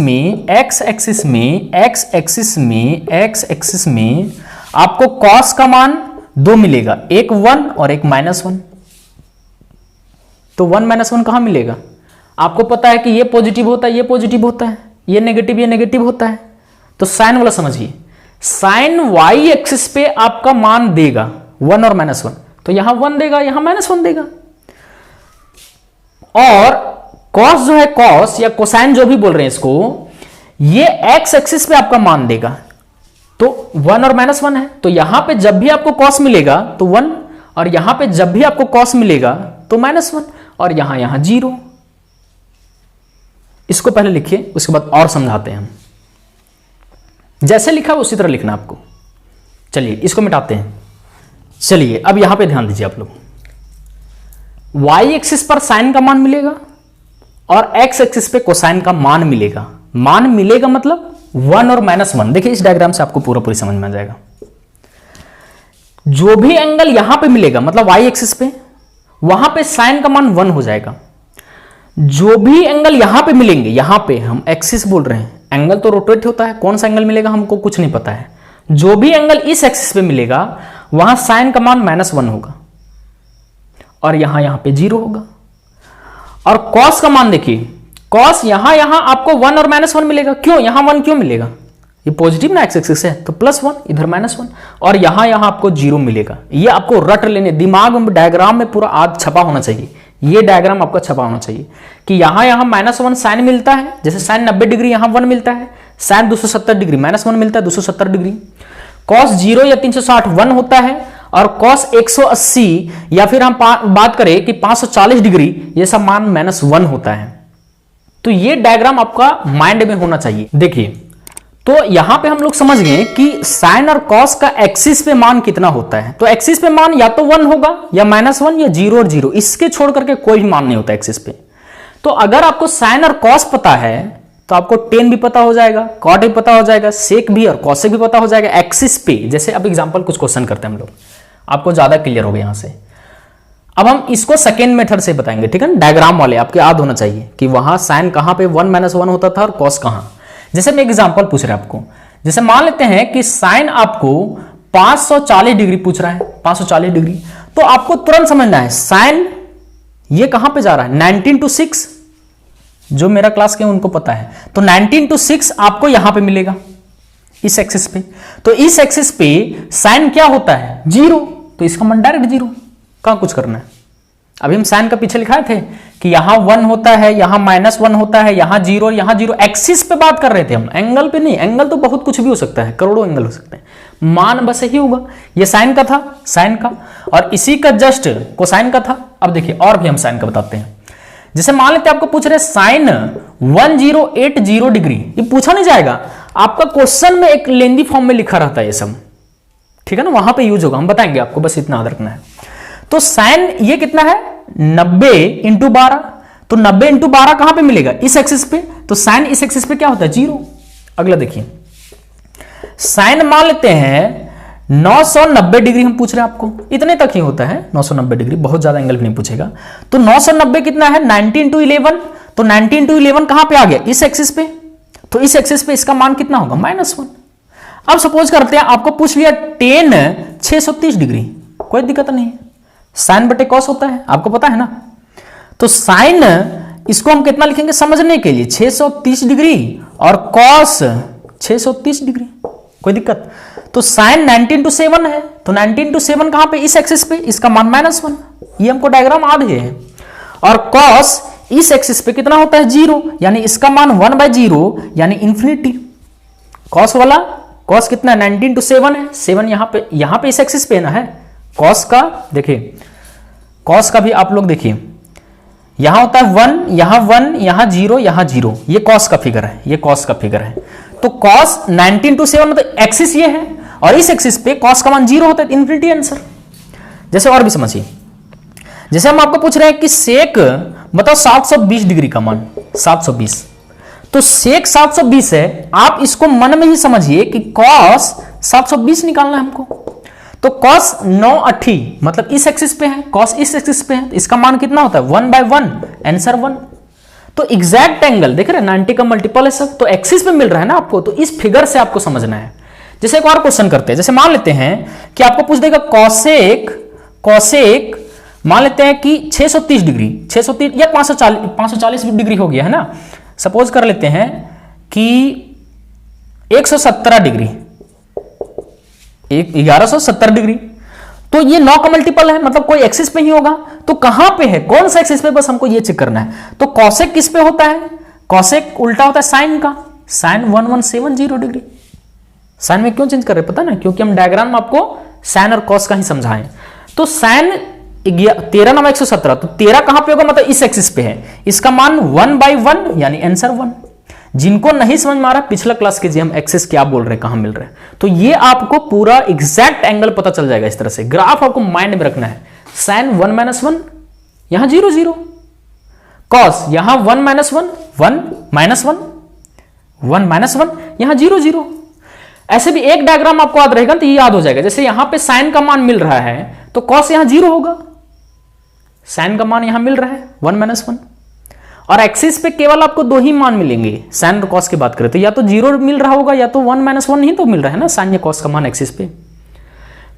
में आपको कॉस का मान 2 मिलेगा, एक 1 और एक -1। तो 1 -1 कहां मिलेगा, आपको पता है कि ये पॉजिटिव होता है, ये पॉजिटिव होता है, ये नेगेटिव होता है। तो साइन वाला समझिए, साइन वाई एक्सिस पे आपका मान देगा 1 और -1, तो यहां 1 देगा, यहां -1 देगा। और कॉस जो है, कॉस या कोसाइन जो भी बोल रहे हैं इसको, ये एक्स एक्सिस पे आपका मान देगा, तो 1 और -1 है, तो यहां पे जब भी आपको कॉस मिलेगा तो 1, और यहां पे जब भी आपको कॉस मिलेगा तो -1, और यहां 0। इसको पहले लिखिए, उसके बाद और समझाते हैं हम। जैसे लिखा उसी तरह लिखना आपको। चलिए इसको मिटाते हैं। चलिए अब यहां पे ध्यान दीजिए आप लोग, y एक्सिस पर साइन का मान मिलेगा और x एक्सिस पे कोसाइन का मान मिलेगा। मान मिलेगा मतलब 1 और -1। देखिए इस डायग्राम से आपको पूरी समझ में आ जाएगा। जो भी एंगल यहां पे मिलेगा मतलब y एक्सिस पे, वहां पे साइन का मान 1 हो जाएगा। जो भी एंगल यहां पे मिलेंगे, यहां पे हम एक्सिस बोल रहे हैं, एंगल तो रोटेट होता है, कौन सा एंगल मिलेगा हमको कुछ नहीं पता है। जो भी एंगल इस एक्सिस पे मिलेगा वहां साइन का मान -1 होगा। और यहां पे 0 होगा। और कॉस का मान देखिए, कॉस यहां आपको 1 और -1 मिलेगा। क्यों यहां 1 क्यों मिलेगा? ये पॉजिटिव ना एक्स एक्सिस है, तो +1 इधर -1, और यहां आपको 0 मिलेगा। ये आपको रट लेने, दिमाग में डायग्राम में पूरा आज छपा होना चाहिए। ये डायग्राम आपका छपा होना चाहिए कि यहां -1 साइन मिलता है, जैसे साइन 90 डिग्री यहां 1 मिलता है, साइन 270 डिग्री -1 मिलता है 270 डिग्री। कॉस 0 या 360 1 होता है, और कॉस 180 या फिर हम बात करें कि 540 डिग्री, ये सब मान -1 होता है। तो ये डायग्राम आपका माइंड में होना चाहिए। देखिए, तो यहां पे हम लोग समझ गए कि साइन और कॉस का एक्सिस पे मान कितना होता है। तो एक्सिस पे मान या तो 1 होगा या -1 या 0 और 0, इसके छोड़ करके कोई भी मान नहीं होता एक्सिस पे। तो अगर आपको साइन और कॉस पता है तो आपको टेन भी पता हो जाएगा, कॉट भी पता हो जाएगा, सेक भी और कॉसेक भी पता हो जाएगा एक्सिस पे। जैसे अब एग्जांपल कुछ क्वेश्चन करते हैं हम लोग, आपको ज्यादा क्लियर हो गया यहां से। अब हम इसको सेकेंड मेथड से बताएंगे, ठीक है ना। डायग्राम वाले आपके याद होना चाहिए कि वहां साइन कहां पे 1 -1 होता था और कॉस कहां। जैसे मैं एग्जांपल पूछ रहा है आपको, जैसे मान लेते हैं कि साइन आपको 540 डिग्री पूछ रहा है, 540 डिग्री, तो आपको तुरंत समझना है साइन ये कहां पे जा रहा है, 19 to 6, जो मेरा क्लास के उनको पता है। तो 19 to 6 आपको यहां पे मिलेगा इस एक्सिस पे। तो इस एक्सिस पे साइन क्या होता है 0, तो इसका मान डायरेक्ट 0, कहां कुछ करना है। अभी हम साइन का पीछे लिखाए थे कि यहां 1 होता है, यहां -1 होता है, यहां 0, यहां 0। एक्सिस पे बात कर रहे थे हम, एंगल पे नहीं। एंगल तो बहुत कुछ भी हो सकता है, करोड़ों एंगल हो सकते हैं, मान बस यही होगा। ये साइन का था, साइन का, और इसी का जस्ट कोसाइन का था। अब देखिए और भी हम साइन का बताते हैं। जैसे मान लेते हैं आपको पूछ रहे साइन 1080 डिग्री, ये पूछा नहीं जाएगा, आपका क्वेश्चन में एक लेंदी फॉर्म में लिखा रहता है ये सब, ठीक है ना, वहां पे यूज होगा, हम बताएंगे आपको, बस इतना याद रखना है। तो साइन ये कितना है 90 × 12, तो 90 × 12 कहां पे मिलेगा इस एक्सिस पे, तो साइन इस एक्सिस पे क्या होता है 0। अगला देखिए, साइन मान लेते हैं 990 डिग्री हम पूछ रहे हैं आपको, इतने तक ही होता है 990 डिग्री, बहुत ज्यादा एंगल भी नहीं पूछेगा। तो 990 कितना है 90 × 11, तो 90 × 11 कहां पे आ गया इस एक्सिस पे, तो इस एक्सिस पे इसका मान कितना होगा -1। अब सपोज करते हैं आपको पूछ लिया टेन 630 डिग्री, कोई दिक्कत नहीं है, साइन बटे कॉस होता है, आपको पता है ना। तो साइन इसको हम कितना लिखेंगे समझने के लिए 630 डिग्री, और कॉस 630 डिग्री, कोई दिक्कत। तो साइन 19 to 7 है, तो 19 to 7 कहां पे इस एक्सिस पे, इसका मान -1, ये हमको डायग्राम आ रही है। और कॉस इस एक्सिस पे कितना होता है 0, यानी इसका मान 1/0 यानी इंफिनिटी। कॉस वाला, कॉस कितना है 19 to 7 है, 7 यहां पे इस एक्सिस पे ना है। कॉस का देखिए, कॉस का भी आप लोग देखिए, यहां होता है 1, यहां 1, यहां 0, यहां 0, ये कॉस का फिगर है, ये कॉस का फिगर है। तो कॉस 19 to 7 मतलब एक्सिस ये है, और इस एक्सिस पे कॉस का मान 0 होता है, इन्फिनिटी आंसर। जैसे और भी समझिए, जैसे हम आपको पूछ रहे हैं कि सेक बताओ 720 डिग्री का मान 720, तो सेक 720 है, आप इसको मन में ही समझिए कि कॉस 720 निकालना है हमको। तो कॉस 980 मतलब इस एक्सिस पे है, कॉस इस एक्सिस पे है, तो इसका मान कितना होता है 1/1, आंसर 1। तो एग्जैक्ट एंगल देख रहे हैं 90 का मल्टीपल है सब, तो एक्सिस पे मिल रहा है ना आपको, तो इस फिगर से आपको समझना है। जैसे एक और क्वेश्चन करते हैं, जैसे मान लेते हैं कि आपको पूछ देगा कॉसेक मान लेते हैं कि 630 डिग्री, 630 या 540 डिग्री हो गया है ना। सपोज कर लेते हैं कि 117 डिग्री, 1170 डिग्री, तो ये 9 का मल्टीपल है, मतलब कोई एक्सिस पे ही होगा। तो कहां पे है, कौन सा एक्सिस पे, बस हमको ये चेक करना है। तो कॉसेक किस पे होता है, कॉसेक उल्टा होता है साइन का, साइन 1170 डिग्री। साइन में क्यों चेंज कर रहे हैं पता ना, क्योंकि हम डायग्राम में आपको साइन और कॉस का ही समझाएं। तो साइन 13 9 117, तो 13 कहां पे होगा, मतलब इस एक्सिस पे है, इसका मान 1/1 यानी आंसर 1। जिनको नहीं समझ में आ रहा पिछला क्लास कीजिए, हम एक्सिस क्या बोल रहे हैं, कहां मिल रहे हैं, तो ये आपको पूरा एग्जैक्ट एंगल पता चल जाएगा। इस तरह से ग्राफ आपको माइंड में रखना है। साइन 1 - 1 यहां 0 0, कॉस यहां 1 - 1 1 -1 1 -1 यहां 0 0। ऐसे भी एक डायग्राम आपको याद रहेगा तो ये याद हो जाएगा। जैसे यहां पे साइन का मान मिल रहा है तो कॉस यहां 0 होगा, साइन का मान यहां मिल रहा है 1 - 1, और एक्सिस पे केवल आपको दो ही मान मिलेंगे। साइन और कॉस की बात करें तो या तो 0 मिल रहा होगा या तो 1 - 1 ही तो मिल रहा है ना, साइन या कॉस का मान एक्सिस पे।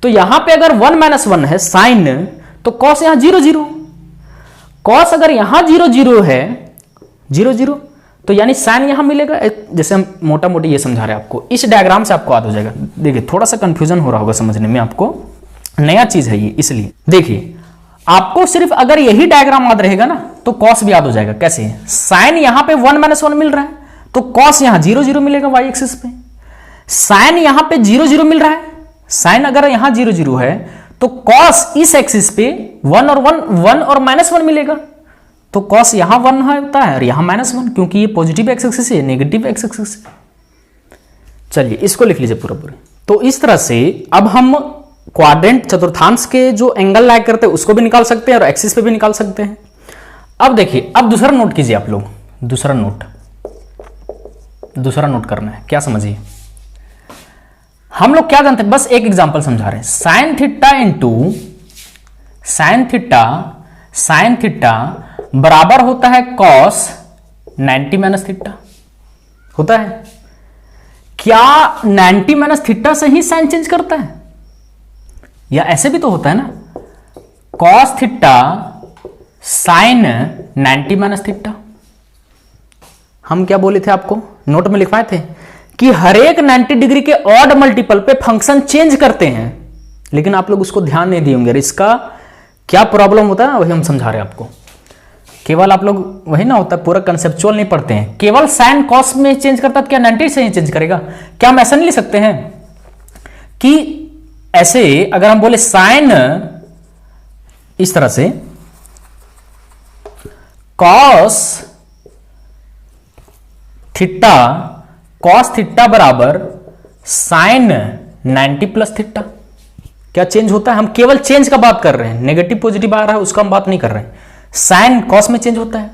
तो यहां पे अगर 1 - 1 है साइन, तो कॉस यहां 0 0, कॉस अगर यहां 0 0 है, 0 0, तो यानी साइन यहां मिलेगा। जैसे हम मोटा मोटी ये समझा रहे हैं आपको, इस डायग्राम से आपको याद हो जाएगा। देखिए थोड़ा सा कंफ्यूजन हो रहा होगा समझने में आपको, नया चीज है ये, इसलिए देखिए आपको सिर्फ अगर यही डायग्राम याद रहेगा ना तो कॉस भी याद हो जाएगा। कैसे? साइन यहां पे 1 - 1 मिल रहा है तो कॉस यहां 0 0 मिलेगा वाई एक्सिस पे। साइन यहां पे 0 0 मिल रहा है, साइन अगर यहां 0 0 है तो कॉस इस एक्सिस पे 1 और 1 और -1 मिलेगा। तो कॉस यहां 1 होता है और यहां -1, क्योंकि ये पॉजिटिव एक्स एक्सिस है, नेगेटिव एक्स एक्सिस है। चलिए इसको लिख लीजिए पूरा पूरा। तो इस तरह से अब हम क्वाड्रेंट चतुर्थांश के जो एंगल लाया करते हैं उसको भी निकाल सकते हैं और एक्सिस पे भी निकाल सकते हैं। अब देखिए, अब दूसरा नोट कीजिए आप लोग, दूसरा नोट करना है। क्या समझिए, हम लोग क्या जानते हैं, बस एक एग्जांपल समझा रहे हैं। साइन थीटा बराबर होता है कॉस 90 - थीटा होता है। क्या 90 - थीटा से ही साइन चेंज करता है? या ऐसे भी तो होता है ना, कॉस थीटा साइन 90 - थीटा। हम क्या बोले थे आपको, नोट में लिखवाए थे कि हर एक 90 डिग्री के ऑड मल्टीपल पे फंक्शन चेंज करते हैं, लेकिन आप लोग उसको ध्यान नहीं दिए होंगे। इसका क्या प्रॉब्लम होता है ना, वही हम समझा रहे हैं आपको। केवल आप लोग वही ना होता है, पूरा कंसेप्चुअल नहीं पढ़ते हैं। केवल साइन कॉस में चेंज करता है, क्या 90 से ही चेंज करेगा? क्या हम ऐसा नहीं लिख सकते हैं कि ऐसे अगर हम बोले साइन इस तरह से कॉस थीटा बराबर साइन 90 + थीटा, क्या चेंज होता है? हम केवल चेंज का बात कर रहे हैं, नेगेटिव पॉजिटिव आ रहा है उसका हम बात नहीं कर रहे हैं। साइन कॉस में चेंज होता है।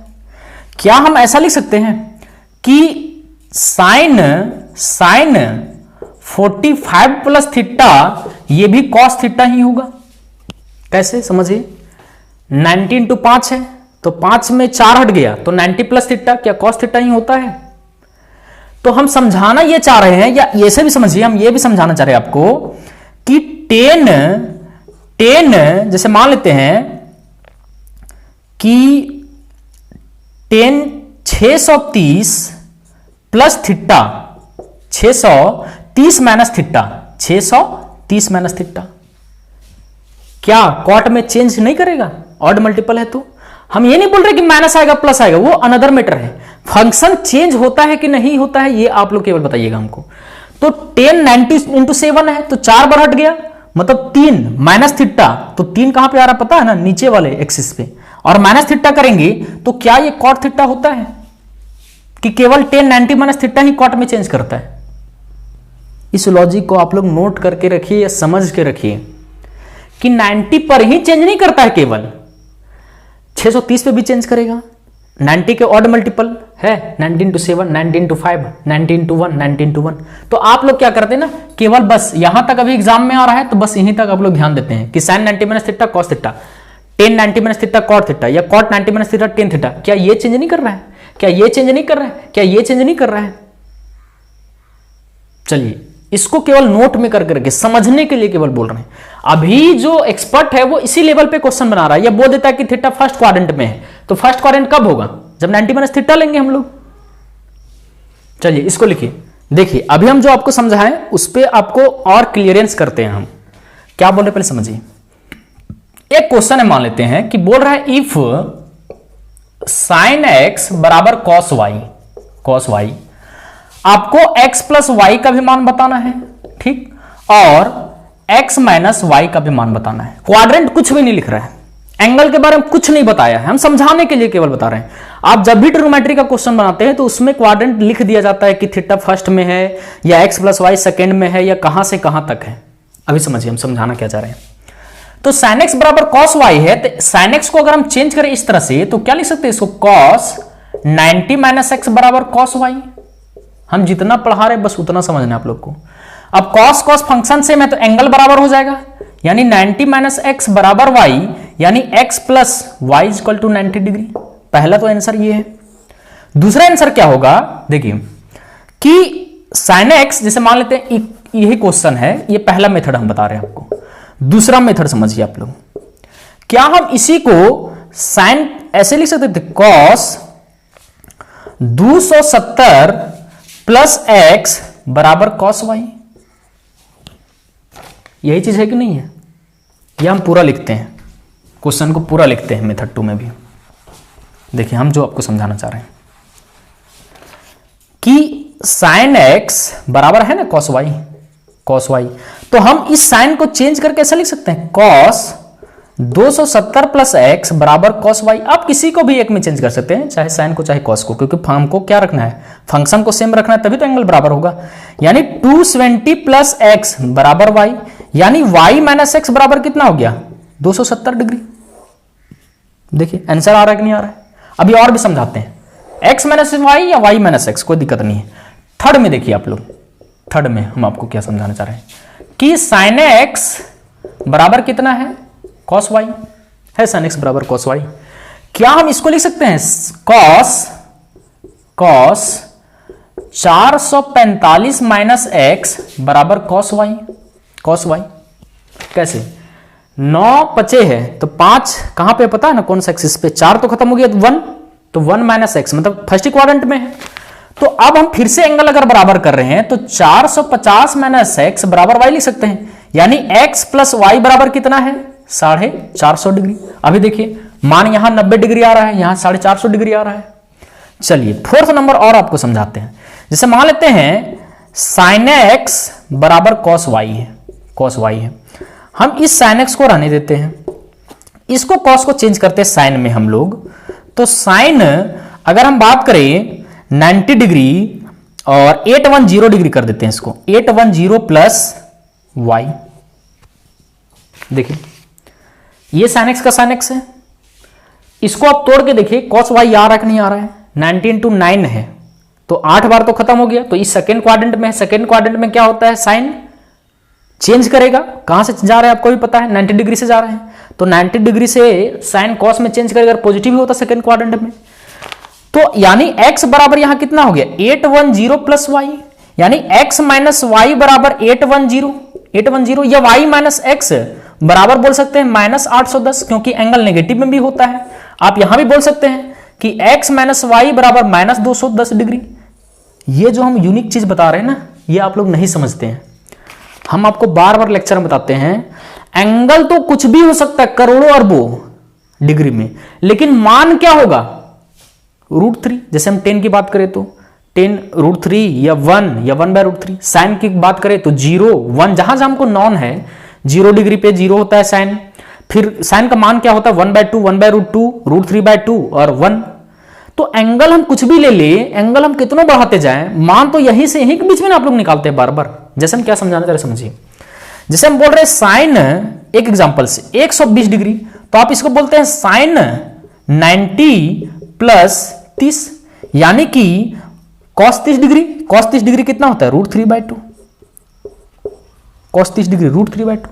क्या हम ऐसा लिख सकते हैं कि साइन 45 + थीटा ये भी कॉस थीटा ही होगा? कैसे समझिए, 90 × 5 है तो 5 में 4 हट गया तो 90 + थीटा क्या कॉस थीटा ही होता है? तो हम समझाना ये चाह रहे हैं, या ये से भी समझिए, हम ये भी समझाना चाह रहे हैं आपको कि टेन जैसे मान लेते हैं कि 630 + थीटा 630 - थीटा 630 - थीटा क्या कॉट में चेंज नहीं करेगा? ऑड मल्टीपल है तो हम ये नहीं बोल रहे कि माइनस आएगा प्लस आएगा, वो अनदर मैटर है। फंक्शन चेंज होता है कि नहीं होता है ये आप लोग केवल बताइएगा हमको। तो 10 90 × 7 है तो 4 बार हट गया, मतलब 3 - थीटा। तो 3 कहां पे आ रहा पता है ना, नीचे वाले एक्सिस पे, और माइनस थीटा करेंगे तो क्या ये कॉट थीटा होता है कि केवल 10 90 - थीटा ही कॉट में चेंज करता है? इस लॉजिक को आप लोग नोट करके रखिए या समझ के रखिए कि 90 पर ही चेंज नहीं करता है, केवल 630 पे भी चेंज करेगा। 90 के ऑड मल्टीपल है 19 × 7 19 × 5 19 × 1 19 × 1। तो आप लोग क्या करते हैं ना, केवल बस यहां तक अभी एग्जाम में आ रहा है तो बस यहीं तक आप लोग ध्यान देते हैं कि साइन 90 - थीटा कॉस थीटा, 10 90 - थीटा कॉट थीटा, या कॉट 90 - थीटा 10 थीटा। क्या ये चेंज नहीं कर रहा है? क्या ये चेंज नहीं कर रहा है? क्या ये चेंज नहीं कर रहा है? चलिए इसको केवल नोट में करके रखिए, समझने के लिए केवल बोल रहे हैं। अभी जो एक्सपर्ट है वो इसी लेवल पे क्वेश्चन बना रहा है, या बोल देता है कि थीटा फर्स्ट क्वाड्रेंट में है, तो फर्स्ट क्वाड्रेंट कब होगा? जब 90 - थीटा लेंगे हम लोग। चलिए इसको लिखिए। देखिए अभी हम जो आपको समझाएं उस पर आपको और क्लियरेंस करते हैं। हम क्या बोल रहे पहले समझिए। एक क्वेश्चन है, मान लेते हैं कि बोल रहा है इफ साइन x बराबर कॉस y, आपको x + y का भी मान बताना है, ठीक, और x - y का भी मान बताना है। क्वाड्रेंट कुछ भी नहीं लिख रहा है, एंगल के बारे में कुछ नहीं बताया है, हम समझाने के लिए केवल बता रहे हैं। आप जब भी ट्रिग्नोमेट्री का क्वेश्चन बनाते हैं तो उसमें क्वाड्रेंट लिख दिया जाता है कि थीटा फर्स्ट में है या x + y सेकेंड में है या कहां से कहां तक है। अभी समझिए हम समझाना क्या चाह रहे हैं। तो sin x बराबर cos y है, तो sin x को अगर हम चेंज करें इस तरह से तो क्या लिख सकते हैं इसको, cos 90 - x बराबर cos y। हम जितना पढ़ा रहे बस उतना समझना है आप लोग को। अब cos फंक्शन से मैं तो एंगल बराबर हो जाएगा, यानी 90 - x बराबर y, यानी x + y = 90 डिग्री। पहला तो आंसर ये है। दूसरा आंसर क्या होगा, देखिए कि sin x, जैसे मान लेते हैं यही क्वेश्चन है, ये पहला मेथड हम बता रहे हैं आपको। दूसरा मेथड समझिए आप लोग। क्या हम इसी को sin ऐसे लिख सकते थे cos 270 प्लस x बराबर cos y। यही चीज है कि नहीं है? यह हम पूरा लिखते हैं, क्वेश्चन को पूरा लिखते हैं मेथड 2 में भी। देखिए हम जो आपको समझाना चाह रहे हैं कि sin x बराबर है ना cos y, तो हम इस साइन को चेंज करके ऐसा लिख सकते हैं cos 270 प्लस x बराबर cos y। आप किसी को भी एक में चेंज कर सकते हैं, चाहे साइन को चाहे cos को, क्योंकि हमको क्या रखना है, फंक्शन को सेम रखना है, तभी तो एंगल बराबर होगा। यानी 220 प्लस x बराबर y, यानी y माइनस एक्स बराबर कितना हो गया 270 डिग्री। देखिए आंसर आ रहा है कि नहीं आ रहा है? अभी और भी समझाते हैं, x माइनस वाई या y माइनस एक्स, कोई दिक्कत नहीं है। थर्ड में देखिए आप लोग, थर्ड में हम आपको क्या समझाना चाह रहे हैं कि sin x बराबर कितना है cos y है, sin x बराबर cos y। क्या हम इसको लिख सकते हैं cos 445 माइनस x बराबर cos y। कैसे? 9 बचे है तो 5 कहां पे पता है ना, कौन सा एक्सिस पे? 4 तो खत्म हो गया, 1 तो 1 माइनस एक्स मतलब फर्स्ट क्वाड्रेंट में है। तो अब हम फिर से एंगल अगर बराबर कर रहे हैं तो 450 माइनस एक्स बराबर y लिख सकते हैं, यानी x प्लस वाई बराबर कितना है 450 डिग्री। अभी देखिए मान यहां 90 डिग्री आ रहा है, यहां 450 डिग्री आ रहा है। चलिए फोर्थ नंबर और आपको समझाते हैं। जैसे मान लेते हैं sin x बराबर cos y है, हम इस sin x को रहने देते हैं, इसको cos को चेंज करते हैं sin में हम लोग। तो sin अगर हम बात करें 90 डिग्री और 810 डिग्री कर देते हैं इसको, 810 प्लस y। देखिए ये sin x का sin x है, इसको आप तोड़ के देखिए cos y आ रहा है कि नहीं आ रहा है? 90 इंटू 9 है तो 8 बार तो खत्म हो गया। तो इस सेकेंड क्वाड्रेंट में, सेकेंड क्वाड्रेंट में क्या होता है, साइन चेंज करेगा। कहां से जा रहे हैं आपको भी पता है, 90 डिग्री से जा रहे हैं, तो 90 डिग्री से साइन कॉस में चेंज करेगा, पॉजिटिव ही होता है सेकेंड क्वाड्रेंट में। तो यानी x बराबर यहां कितना हो गया 810 प्लस y, यानी x माइनस वाई बराबर 810 या y माइनस एक्स बराबर बोल सकते हैं माइनस 810, क्योंकि एंगल नेगेटिव में भी होता है। आप यहां भी बोल सकते हैं कि x माइनस वाई बराबर माइनस 210 डिग्री। ये जो हम यूनिक चीज बता रहे हैं ना, ये आप लोग नहीं समझते हैं। हम आपको बार बार लेक्चर में बताते हैं एंगल तो कुछ भी हो सकता है करोड़ों अरबों डिग्री में, लेकिन मान क्या होगा √3। जैसे हम 10 की बात करें तो 10 √3 या 1 या 1/√3। साइन की बात करें तो 0 1 जहां जहां हमको नॉन है 0 डिग्री पे 0 होता है साइन। फिर साइन का मान क्या होता है 1/2 1/√2 √3/2 और 1। तो एंगल हम कुछ भी ले ले, एंगल हम कितना बढ़ाते जाएं, मान तो यहीं से यहीं के बीच में ना आप लोग निकालते हैं बार बार। जैसे हम क्या समझाना चाह रहे समझिए, जैसे हम बोल रहे हैं साइन, एक एग्जांपल से 120 डिग्री, तो आप इसको बोलते हैं साइन 90 प्लस 30, यानी कि cos 30 डिग्री। cos 30 डिग्री कितना होता है √3/2, cos 30 डिग्री √3/2।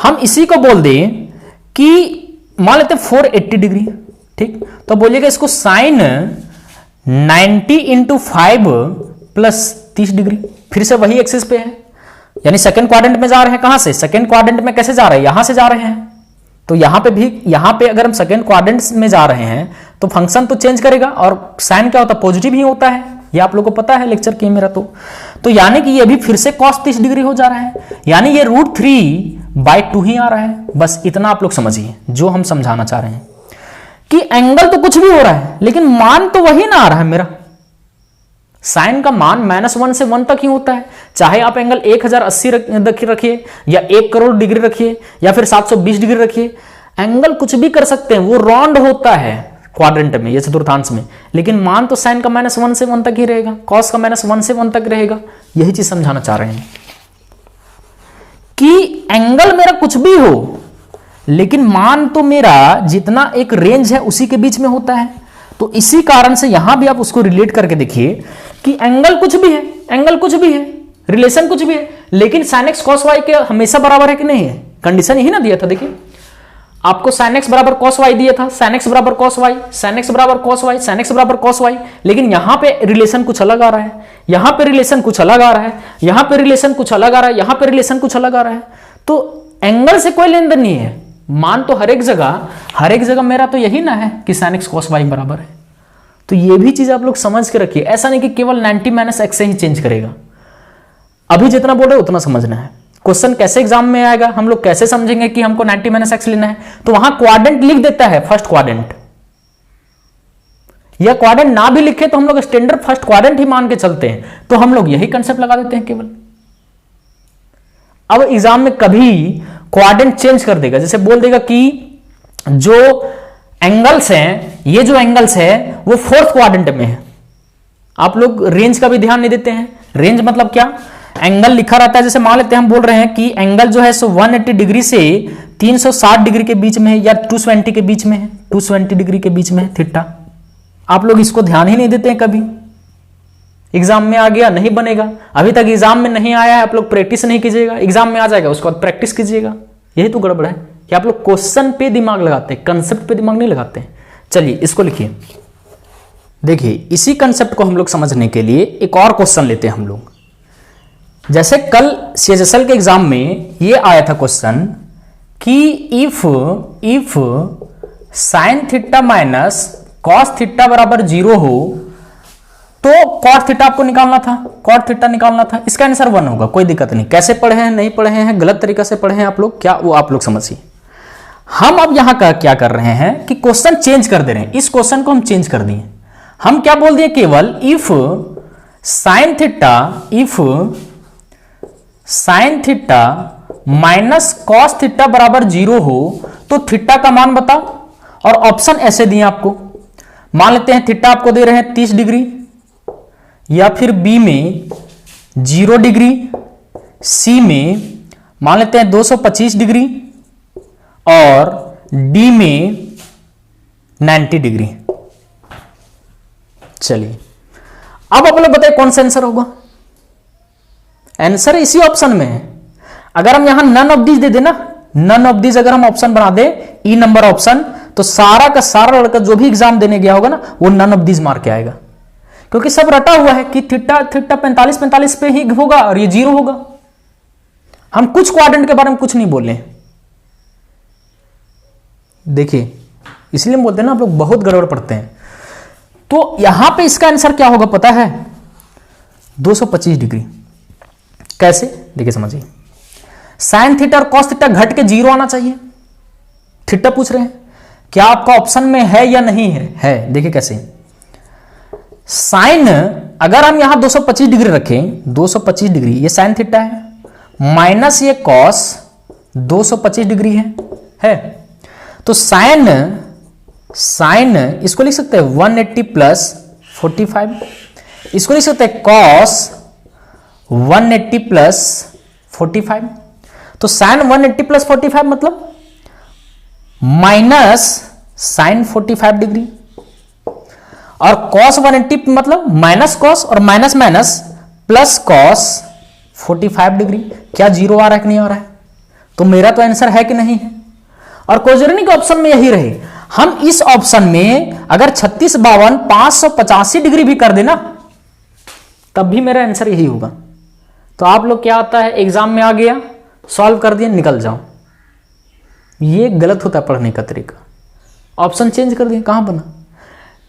हम इसी को बोल दें कि मान लेते हैं 480 डिग्री, ठीक, तो बोलिएगा इसको साइन 90 इंटू 5 प्लस 30 डिग्री। फिर से वही एक्सिस पे है, यानी सेकंड क्वाड्रेंट में जा रहे हैं। कहां से सेकंड क्वाड्रेंट में कैसे जा रहे हैं, यहां से जा रहे हैं। तो यहां पे भी, यहां पे अगर हम सेकंड क्वाड्रेंट में जा रहे हैं तो फंक्शन तो चेंज करेगा, और साइन क्या होता है पॉजिटिव ही होता है। ये आप लोगों को पता है, लेक्चर किए मेरा तो यानी कि ये भी फिर से cos 30 डिग्री हो जा रहा है, यानी ये √3/2 ही आ रहा है। बस इतना आप लोग समझिए जो हम समझाना चाह रहे हैं कि एंगल तो कुछ भी हो रहा है लेकिन मान तो वही ना आ रहा है मेरा। साइन का मान -1 से 1 तक ही होता है, चाहे आप एंगल 1080 रखिए या 1 करोड़ डिग्री रखिए या फिर 720 डिग्री रखिए, एंगल कुछ भी कर सकते हैं। वो राउंड होता है क्वाड्रेंट में, ये चतुर्थांश में, लेकिन मान तो साइन का -1 से 1 तक ही रहेगा, कॉस का -1 से 1 तक रहेगा। यही चीज समझाना चाह रहे हैं कि एंगल मेरा कुछ भी हो लेकिन मान तो मेरा जितना एक रेंज है उसी के बीच में होता है। तो इसी कारण से यहां भी आप उसको रिलेट करके देखिए कि एंगल कुछ भी है, एंगल कुछ भी है, रिलेशन कुछ भी है, लेकिन sin x cos y के हमेशा बराबर है कि नहीं है। कंडीशन यही ना दिया था, देखिए आपको sin x बराबर cos y दिया था, sin x बराबर cos y, sin x बराबर cos y, sin x बराबर cos y, लेकिन यहां पे रिलेशन कुछ अलग आ रहा है, यहां पे रिलेशन कुछ अलग आ रहा है, यहां पे रिलेशन कुछ अलग आ रहा है, यहां पे रिलेशन कुछ अलग आ रहा है। तो एंगल से कोई लेन देन नहीं है, मान तो हर एक जगह मेरा तो यही ना है कि sin x cos y बराबर है। तो ये भी चीज आप लोग समझ के रखिए, ऐसा नहीं कि केवल 90 माइनस एक्स से ही चेंज करेगा। अभी जितना बोल रहे उतना समझना है। क्वेश्चन कैसे एग्जाम में आएगा, हम लोग कैसे समझेंगे कि हमको 90 माइनस एक्स लेना है, तो वहां क्वाड्रेंट लिख देता है फर्स्ट क्वाड्रेंट, या क्वाड्रेंट ना भी लिखे तो हम लोग स्टैंडर्ड फर्स्ट क्वाड्रेंट ही मान के चलते हैं, तो हम लोग यही कंसेप्ट लगा देते हैं केवल। अब एग्जाम में कभी क्वाड्रेंट चेंज कर देगा, जैसे बोल देगा कि जो एंगल्स हैं, ये जो एंगल्स है वो फोर्थ क्वाड्रेंट में है। आप लोग रेंज का भी ध्यान नहीं देते हैं। रेंज मतलब क्या, एंगल लिखा रहता है, जैसे मान लेते हैं हम बोल रहे हैं कि एंगल जो है सो 180 डिग्री से 360 डिग्री के बीच में है, या 220 के बीच में है, 220 डिग्री के बीच में है थीटा। आप लोग इसको ध्यान ही नहीं देते हैं कभी। एग्जाम में आ गया नहीं बनेगा, अभी तक एग्जाम में नहीं आया है, आप लोग प्रैक्टिस नहीं कीजिएगा, एग्जाम में आ जाएगा उसके बाद प्रैक्टिस कीजिएगा। यही तो गड़बड़ है कि आप लोग क्वेश्चन पे दिमाग लगाते हैं, कंसेप्ट पे दिमाग नहीं लगाते हैं। चलिए इसको लिखिए। देखिए इसी कंसेप्ट को हम लोग समझने के लिए एक और क्वेश्चन लेते हैं हम लोग। जैसे कल CHSL के एग्जाम में ये आया था क्वेश्चन कि if sine theta minus cos theta बराबर 0 हो तो कॉट थीटा आपको निकालना था, कॉट थीटा निकालना था। इसका आंसर 1 होगा, कोई दिक्कत नहीं। कैसे पढ़े हैं, नहीं पढ़े हैं, गलत तरीका से पढ़े हैं आप लोग, क्या वो आप लोग समझिए। हम अब यहां का क्या कर रहे हैं कि क्वेश्चन चेंज कर दे रहे हैं। इस क्वेश्चन को हम चेंज कर दिए। हम क्या बोल दिए, केवल if sine theta minus cos theta बराबर 0 हो तो थीटा का मान बताओ। और ऑप्शन ऐसे दिए आपको, मान लेते हैं थीटा आपको दे रहे हैं 30 डिग्री, या फिर बी में 0 डिग्री, सी में मान लेते हैं 225 डिग्री, और डी में 90 डिग्री। चलिए अब आप लोग बताइए कौन सा आंसर होगा। आंसर इसी ऑप्शन में है। अगर हम यहां नन ऑफ दीज दे देना, नन ऑफ दीज अगर हम ऑप्शन बना दे, ई नंबर ऑप्शन, तो सारा का सारा लड़का जो भी एग्जाम देने गया होगा ना वो नन ऑफ दीज मार के आएगा, क्योंकि सब रटा हुआ है कि थीटा 45 पे ही होगा और ये 0 होगा। हम कुछ क्वाड्रेंट के बारे में कुछ नहीं बोले। देखिए इसलिए हम बोलते हैं ना आप लोग बहुत गड़बड़ पढ़ते हैं। तो यहां पे इसका आंसर क्या होगा पता है, 225 डिग्री। कैसे, देखिए समझिए। साइन थीटा और कॉस थीटा घट के 0 आना चाहिए। थीटा पूछ रहे हैं, क्या आपका ऑप्शन में है या नहीं है? देखिए कैसे। साइन अगर हम यहां 225 डिग्री रखें, 225 डिग्री ये साइन थीटा है, माइनस ये कॉस 225 डिग्री है। तो साइन इसको लिख सकते हैं 180 प्लस 45, इसको लिख सकते हैं कॉस 180 प्लस 45। तो साइन 180 प्लस 45 मतलब माइनस साइन 45 डिग्री, और कॉस 180 मतलब माइनस कॉस और minus minus plus cos 45 degree. क्या 0 आ रहा है कि नहीं आ रहा है? तो मेरा तो आंसर है कि नहीं है। और कोजरनी के ऑप्शन में यही रहे। हम इस ऑप्शन में अगर 36, 52, 585 डिग्री भी कर देना तब भी मेरा आंसर यही होगा। तो आप लोग क्या आता है, एग्जाम में आ गया, सॉल्व कर दिया, निकल जाओ। ये गलत होता है पढ़ने का तरीका। ऑप्शन चेंज कर दिए, कहां बना?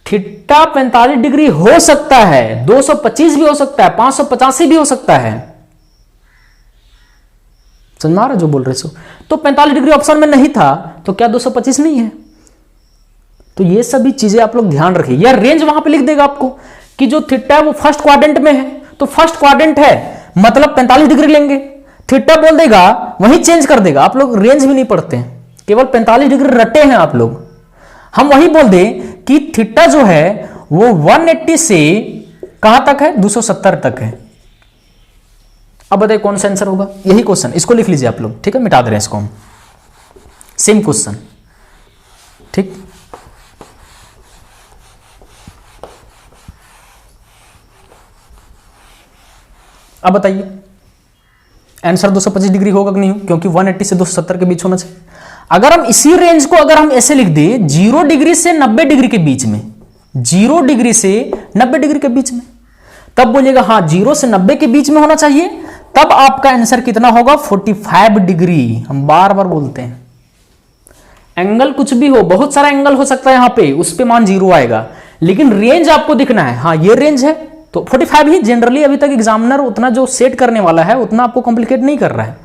थीटा 45 डिग्री हो सकता है, 225 भी हो सकता है, 585 भी हो सकता है। समझ में आ रहा जो बोल रहे सो? तो 45 डिग्री ऑप्शन में नहीं था तो क्या 225 नहीं है? तो ये सभी चीजें आप लोग ध्यान रखिए। या रेंज वहां पे लिख देगा आपको कि जो थीटा है वो फर्स्ट क्वाड्रेंट में है, तो फर्स्ट क्वाड्रेंट है मतलब 45 डिग्री लेंगे। थीटा बोल देगा वहीं चेंज कर देगा। आप लोग रेंज भी नहीं पढ़ते हैं, केवल 45 डिग्री रटे हैं आप लोग। हम वही बोल दें कि थीटा जो है वो 180 से कहां तक है, 270 तक है। अब बताइए कौन सा आंसर होगा? यही क्वेश्चन, इसको लिख लीजिए आप लोग, ठीक है? मिटा दे रहे हैं इसको हम। सेम क्वेश्चन, ठीक। अब बताइए आंसर 225 डिग्री होगा कि नहीं, क्योंकि 180 से 270 के बीच होना चाहिए। अगर हम इसी रेंज को अगर हम ऐसे लिख दें 0 डिग्री से 90 डिग्री के बीच में, 0 डिग्री से 90 डिग्री के बीच में, तब बोलिएगा हाँ 0 से 90 के बीच में होना चाहिए। तब आपका आंसर कितना होगा? 45 डिग्री। हम बार बार बोलते हैं एंगल कुछ भी हो, बहुत सारा एंगल हो सकता है यहाँ पे, उस पे मान 0 आएगा, लेकिन रेंज आपको दिखना है। हाँ ये रेंज है तो 45 ही जनरली अभी तक एग्जामिनर उतना जो सेट करने वाला है उतना आपको कॉम्प्लिकेट नहीं कर रहा है,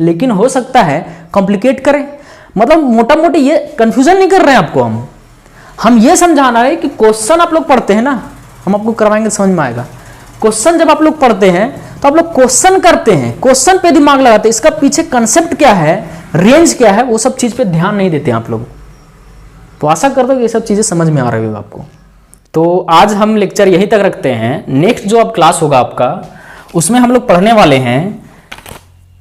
लेकिन हो सकता है कॉम्प्लिकेट करें। मतलब मोटा मोटी ये कंफ्यूजन नहीं कर रहे हैं आपको, हम ये समझाना है कि क्वेश्चन आप लोग पढ़ते हैं ना, हम आपको करवाएंगे समझ में आएगा। क्वेश्चन जब आप लोग पढ़ते हैं तो आप लोग क्वेश्चन करते हैं, क्वेश्चन पे दिमाग लगाते हैं, इसका पीछे कंसेप्ट क्या है, रेंज क्या है, वो सब चीज पे ध्यान नहीं देते हैं आप लोग। तो आशा करता हूँ ये सब चीजें समझ में आ रही होगी आपको। तो आज हम लेक्चर यहीं तक रखते हैं। नेक्स्ट जो अब क्लास होगा आपका, उसमें हम लोग पढ़ने वाले हैं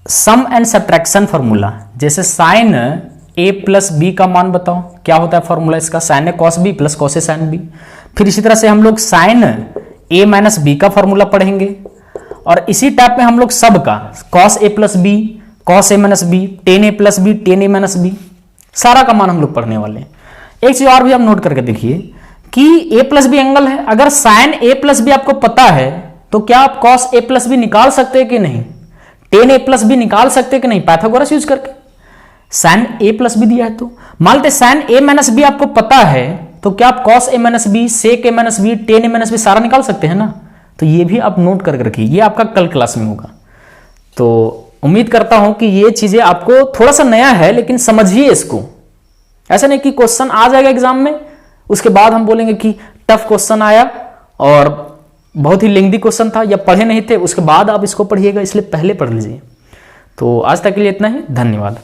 सम एंड सब्ट्रैक्शन फार्मूला। जैसे साइन a प्लस बी का मान बताओ, क्या होता है फॉर्मूला इसका, sign A cos B plus cos A sine B. फिर इसी तरह से हम लोग साइन a माइनस बी का फॉर्मूला पढ़ेंगे, और इसी टाइप में हम लोग सब का cos A plus B, cos A minus B, tan A plus B, tan A minus B, सारा का मान हम लोग पढ़ने वाले हैं। एक चीज और भी आप नोट करके देखिए कि a प्लस बी एंगल है, अगर साइन a प्लस बी आपको पता है तो क्या आप कॉस a प्लस बी निकाल सकते हैं कि नहीं, टेन ए प्लस बी निकाल सकते हैं कि नहीं, पाइथागोरस यूज करके। साइन a प्लस बी दिया है तो मान लेते साइन a माइनस बी आपको पता है तो क्या आप cos a minus B, sec a minus B, tan A minus B सारा निकाल सकते हैं ना। तो ये भी आप नोट करके रखिए, ये आपका कल क्लास में होगा। तो उम्मीद करता हूं कि ये चीजें आपको थोड़ा सा नया है, लेकिन समझिए इसको। ऐसा नहीं कि क्वेश्चन आ जाएगा एग्जाम में उसके बाद हम बोलेंगे कि टफ क्वेश्चन आया और बहुत ही लेंथी क्वेश्चन था या पढ़े नहीं थे, उसके बाद आप इसको पढ़िएगा, इसलिए पहले पढ़ लीजिए। तो आज तक के लिए इतना ही, धन्यवाद।